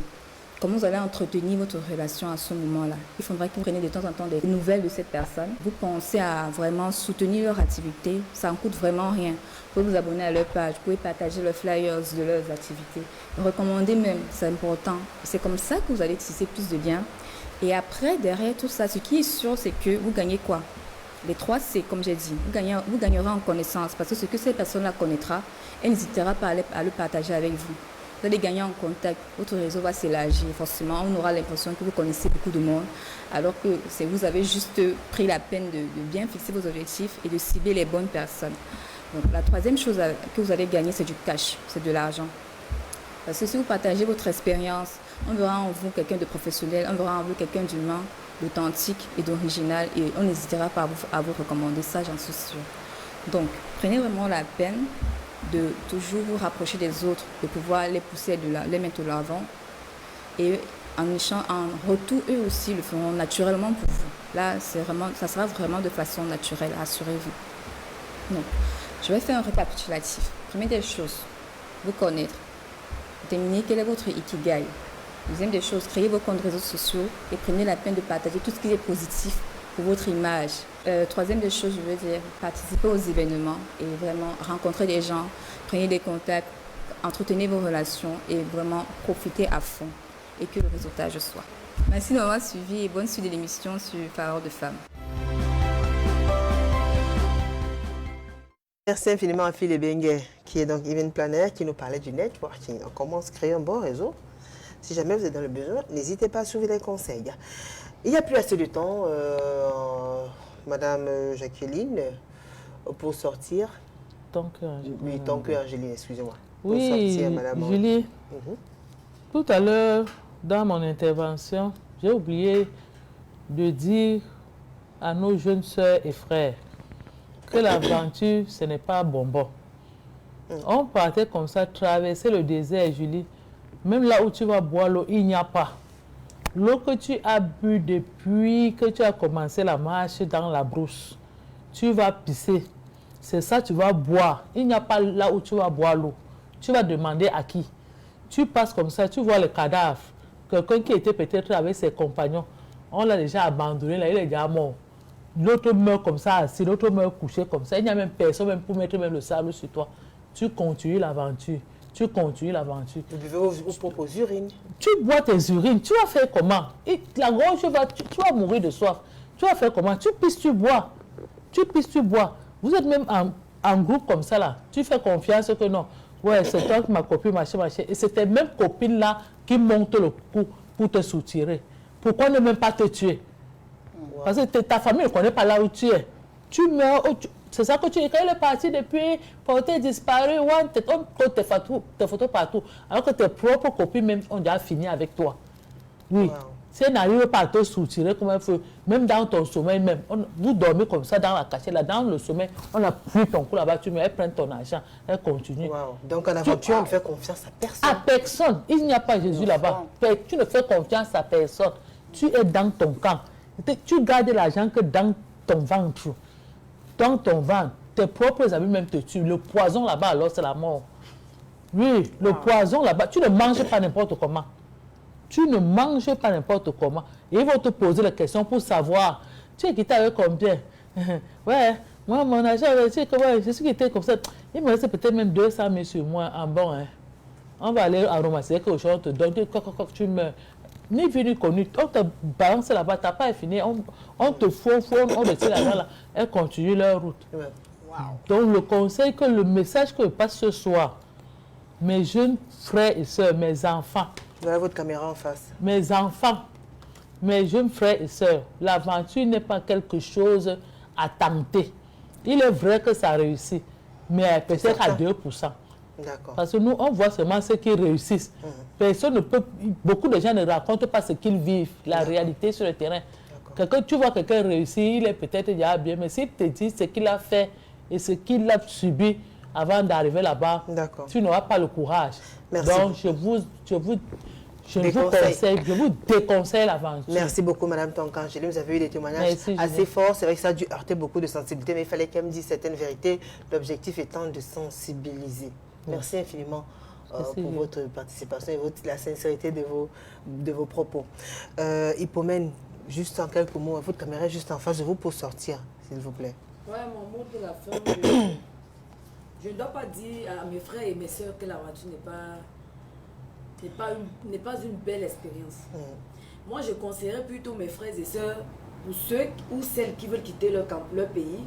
Comment vous allez entretenir votre relation à ce moment-là? Il faudra que vous preniez de temps en temps des nouvelles de cette personne. Vous pensez à vraiment soutenir leur activité. Ça ne coûte vraiment rien. Vous pouvez vous abonner à leur page, vous pouvez partager leurs flyers de leurs activités. Recommander même, c'est important. C'est comme ça que vous allez tisser plus de liens. Et après, derrière tout ça, ce qui est sûr, c'est que vous gagnez quoi? Les 3 C, comme j'ai dit. Vous gagnerez en connaissance parce que ce que cette personne-là connaîtra, elle n'hésitera pas à le partager avec vous. Vous allez gagner en contact, votre réseau va s'élargir. Forcément, on aura l'impression que vous connaissez beaucoup de monde, alors que vous avez juste pris la peine de bien fixer vos objectifs et de cibler les bonnes personnes. Donc, la 3e chose que vous allez gagner, c'est du cash, c'est de l'argent. Parce que si vous partagez votre expérience, on verra en vous quelqu'un de professionnel, on verra en vous quelqu'un d'humain, d'authentique et d'original, et on n'hésitera pas à vous recommander ça, j'en suis sûre. Donc, prenez vraiment la peine de toujours vous rapprocher des autres, de pouvoir les pousser, les mettre de l'avant. Et en retour, eux aussi le feront naturellement pour vous. Là, ça sera vraiment de façon naturelle, rassurez-vous. Donc, je vais faire un récapitulatif. Première des choses, vous connaître. Déterminez quel est votre ikigai. Deuxième des choses, créez vos comptes réseaux sociaux et prenez la peine de partager tout ce qui est positif pour votre image. Troisième des choses, je veux dire, participez aux événements et vraiment rencontrer des gens, prenez des contacts, entretenez vos relations et vraiment profitez à fond et que le résultat je sois. Merci de m'avoir suivi et bonne suite de l'émission sur Parole de Femmes. Merci infiniment à Philippe Bengue, qui est donc event planner, qui nous parlait du networking. Donc, comment se créer un bon réseau? Si jamais vous êtes dans le besoin, n'hésitez pas à suivre les conseils. Il n'y a plus assez de temps, Madame Jacqueline, pour sortir. Tant que Angeline. Oui, tant que Angeline, excusez-moi. Oui, pour sortir, Madame Julie, tout à l'heure, dans mon intervention, j'ai oublié de dire à nos jeunes sœurs et frères que l'aventure, ce n'est pas bonbon. On partait comme ça, traverser le désert, Julie. Même là où tu vas boire l'eau, il n'y a pas. L'eau que tu as bu depuis que tu as commencé la marche dans la brousse, tu vas pisser. C'est ça, tu vas boire. Il n'y a pas là où tu vas boire l'eau. Tu vas demander à qui. Tu passes comme ça, tu vois le cadavre. Quelqu'un qui était peut-être avec ses compagnons, on l'a déjà abandonné, là, il est déjà mort. L'autre meurt comme ça, assis, l'autre meurt couché comme ça. Il n'y a même personne même pour mettre même le sable sur toi. Tu continues l'aventure. Tu continues l'aventure. Vous buvez vos propres urines. Tu bois tes urines. Tu vas faire comment? Et la gorge, tu vas mourir de soif. Tu vas faire comment? Tu pisses, tu bois. Tu pisses, tu bois. Vous êtes même en groupe comme ça, là. Tu fais confiance que non. Ouais, c'est toi, ma copine, machin. Et c'est tes mêmes copines-là qui montent le coup pour te soutirer. Pourquoi ne même pas te tuer? Wow. Parce que ta famille ne connaît pas là où tu es. Tu meurs, c'est ça que tu dis. Quand il est parti depuis, porté disparu, on pose tes photos partout. Alors que tes propres copines même ont déjà fini avec toi. Oui. Wow. Si elle n'arrive pas à te soutirer comme il faut, même dans ton sommeil, même, vous dormez comme ça dans la cachette, là, dans le sommeil, on a pris ton coup là-bas, tu mets, elle prend ton argent, elle continue. Wow. Donc en aventure, on ne fait confiance à personne. À personne. Il n'y a pas Jésus là-bas. Tu ne fais confiance à personne. Tu es dans ton camp. Tu gardes l'argent que dans ton ventre. Dans ton ventre. Tes propres amis même te tuent. Le poison là-bas, alors c'est la mort. Oui, le poison là-bas, tu ne manges pas n'importe comment. Tu ne manges pas n'importe comment. Et ils vont te poser la question pour savoir, tu es quitté avec combien? Ouais, moi, mon argent, je suis quitté comme ça. Il me reste peut-être même 200 000 sur moi en bon. Hein. On va aller à ramasser quelque chose, on te donne, tu meurs. Ni vu ni connu, on te balance là-bas, tu n'as pas fini, on te fout, on te tire là-bas, elle continue leur route. Ouais. Wow. Donc le conseil, que le message que je passe ce soir, mes jeunes frères et sœurs, mes enfants, vous avez votre caméra en face. Mes enfants, mes jeunes frères et sœurs, l'aventure n'est pas quelque chose à tenter. Il est vrai que ça réussit, mais peut-être à 2%. Parce que nous, on voit seulement ceux qui réussissent. Personne ne peut, beaucoup de gens ne racontent pas ce qu'ils vivent, la réalité sur le terrain. Quand tu vois quelqu'un réussir, il est peut-être déjà bien, mais s'il te dit ce qu'il a fait et ce qu'il a subi avant d'arriver là-bas, tu n'auras pas le courage. Merci. Donc, je vous déconseille l'aventure. Merci beaucoup, Madame Tonkangeli. Vous avez eu des témoignages assez forts. C'est vrai que ça a dû heurter beaucoup de sensibilité, mais il fallait qu'elle me dise certaines vérités. L'objectif étant de sensibiliser. Merci infiniment pour votre participation et la sincérité de vos propos. Hippomène, juste en quelques mots, votre caméra est juste en face de vous pour sortir, s'il vous plaît. Ouais, mon mot de la fin, je ne dois pas dire à mes frères et mes soeurs que l'aventure n'est pas une belle expérience. Moi, je conseillerais plutôt mes frères et sœurs, pour ceux ou celles qui veulent quitter leur pays,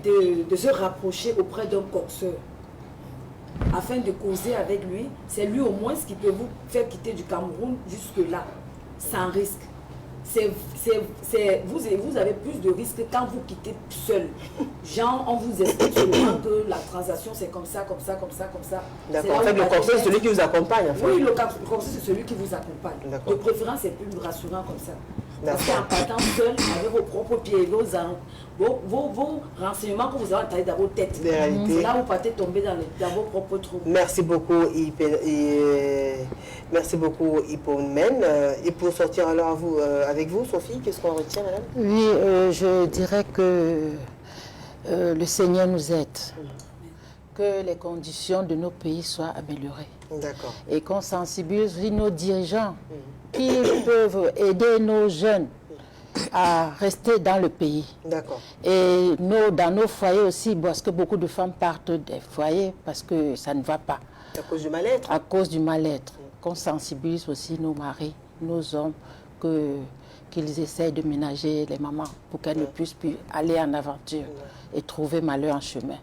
de se rapprocher auprès d'un coxeur afin de causer avec lui. C'est lui au moins ce qui peut vous faire quitter du Cameroun jusque-là, sans risque. Vous avez plus de risques quand vous quittez seul. Genre, on vous explique seulement que la transaction c'est comme ça, comme ça, comme ça, comme ça. D'accord, en fait, le conseil c'est celui qui vous accompagne. En fait. Oui, le conseil c'est celui qui vous accompagne. De préférence, c'est plus rassurant comme ça. Parce qu'en partant seul, avec vos propres pieds, vos renseignements que vous avez entendu dans vos têtes, c'est là où vous partez tomber dans vos propres trous. Merci beaucoup, Hippomène. Et pour sortir alors avec vous, Sophie, qu'est-ce qu'on retient, madame? Oui, je dirais que le Seigneur nous aide. Que les conditions de nos pays soient améliorées. D'accord. Et qu'on sensibilise nos dirigeants qui peuvent aider nos jeunes à rester dans le pays. D'accord. Et dans nos foyers aussi, parce que beaucoup de femmes partent des foyers parce que ça ne va pas. À cause du mal-être. À cause du mal-être. Qu'on sensibilise aussi nos maris, nos hommes, qu'ils essayent de ménager les mamans pour qu'elles ne puissent plus aller en aventure et trouver malheur en chemin.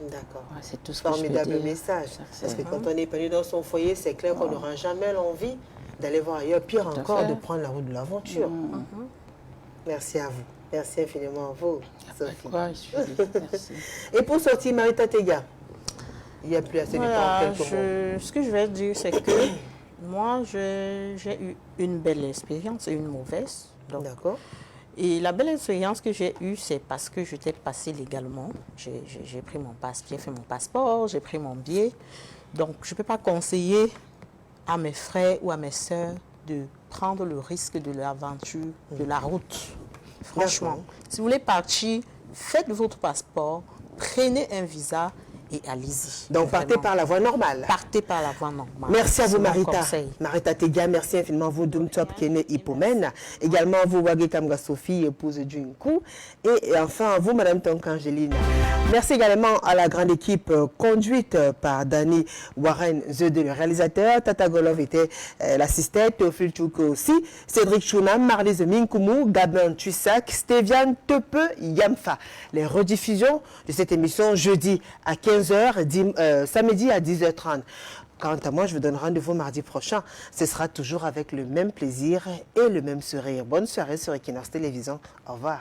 D'accord. Ouais, c'est tout ce que je peux dire. Formidable message. Parce que quand on est épanoui dans son foyer, c'est clair qu'on n'aura jamais l'envie d'aller voir ailleurs. Pire encore, de prendre la route de l'aventure. Merci à vous. Merci infiniment à vous, Sophie. Merci. Et pour sortir, Marita Tega, il n'y a plus assez de temps, quelques mots. Ce que je vais dire, c'est que moi, j'ai eu une belle expérience et une mauvaise. D'accord. Et la belle expérience que j'ai eue, c'est parce que j'étais passée légalement. J'ai pris mon passeport, j'ai fait mon passeport, j'ai pris mon billet. Donc, je ne peux pas conseiller à mes frères ou à mes sœurs de prendre le risque de l'aventure, de la route. Franchement, si vous voulez partir, faites votre passeport, prenez un visa et allez-y. Donc, partez par la voie normale. Partez par la voie normale. Merci à vous, Marita. Conseil. Marita Tegia, merci infiniment à vous, Doumtop Kene Hippomen. Également à vous, Wagekamga Sophie, épouse Junku. Et enfin à vous, Madame Tonkangeline. Merci également à la grande équipe conduite par Danny Warren Zede, le réalisateur. Tata Golov était l'assistante, Théophile Chouko aussi. Cédric Chounam, Marlise Minkoumou, Gabin Tussac, Stéviane Tepe Yamfa. Les rediffusions de cette émission jeudi à 15h, samedi à 10h30. Quant à moi, je vous donne rendez-vous mardi prochain. Ce sera toujours avec le même plaisir et le même sourire. Bonne soirée sur Equinox Télévision. Au revoir.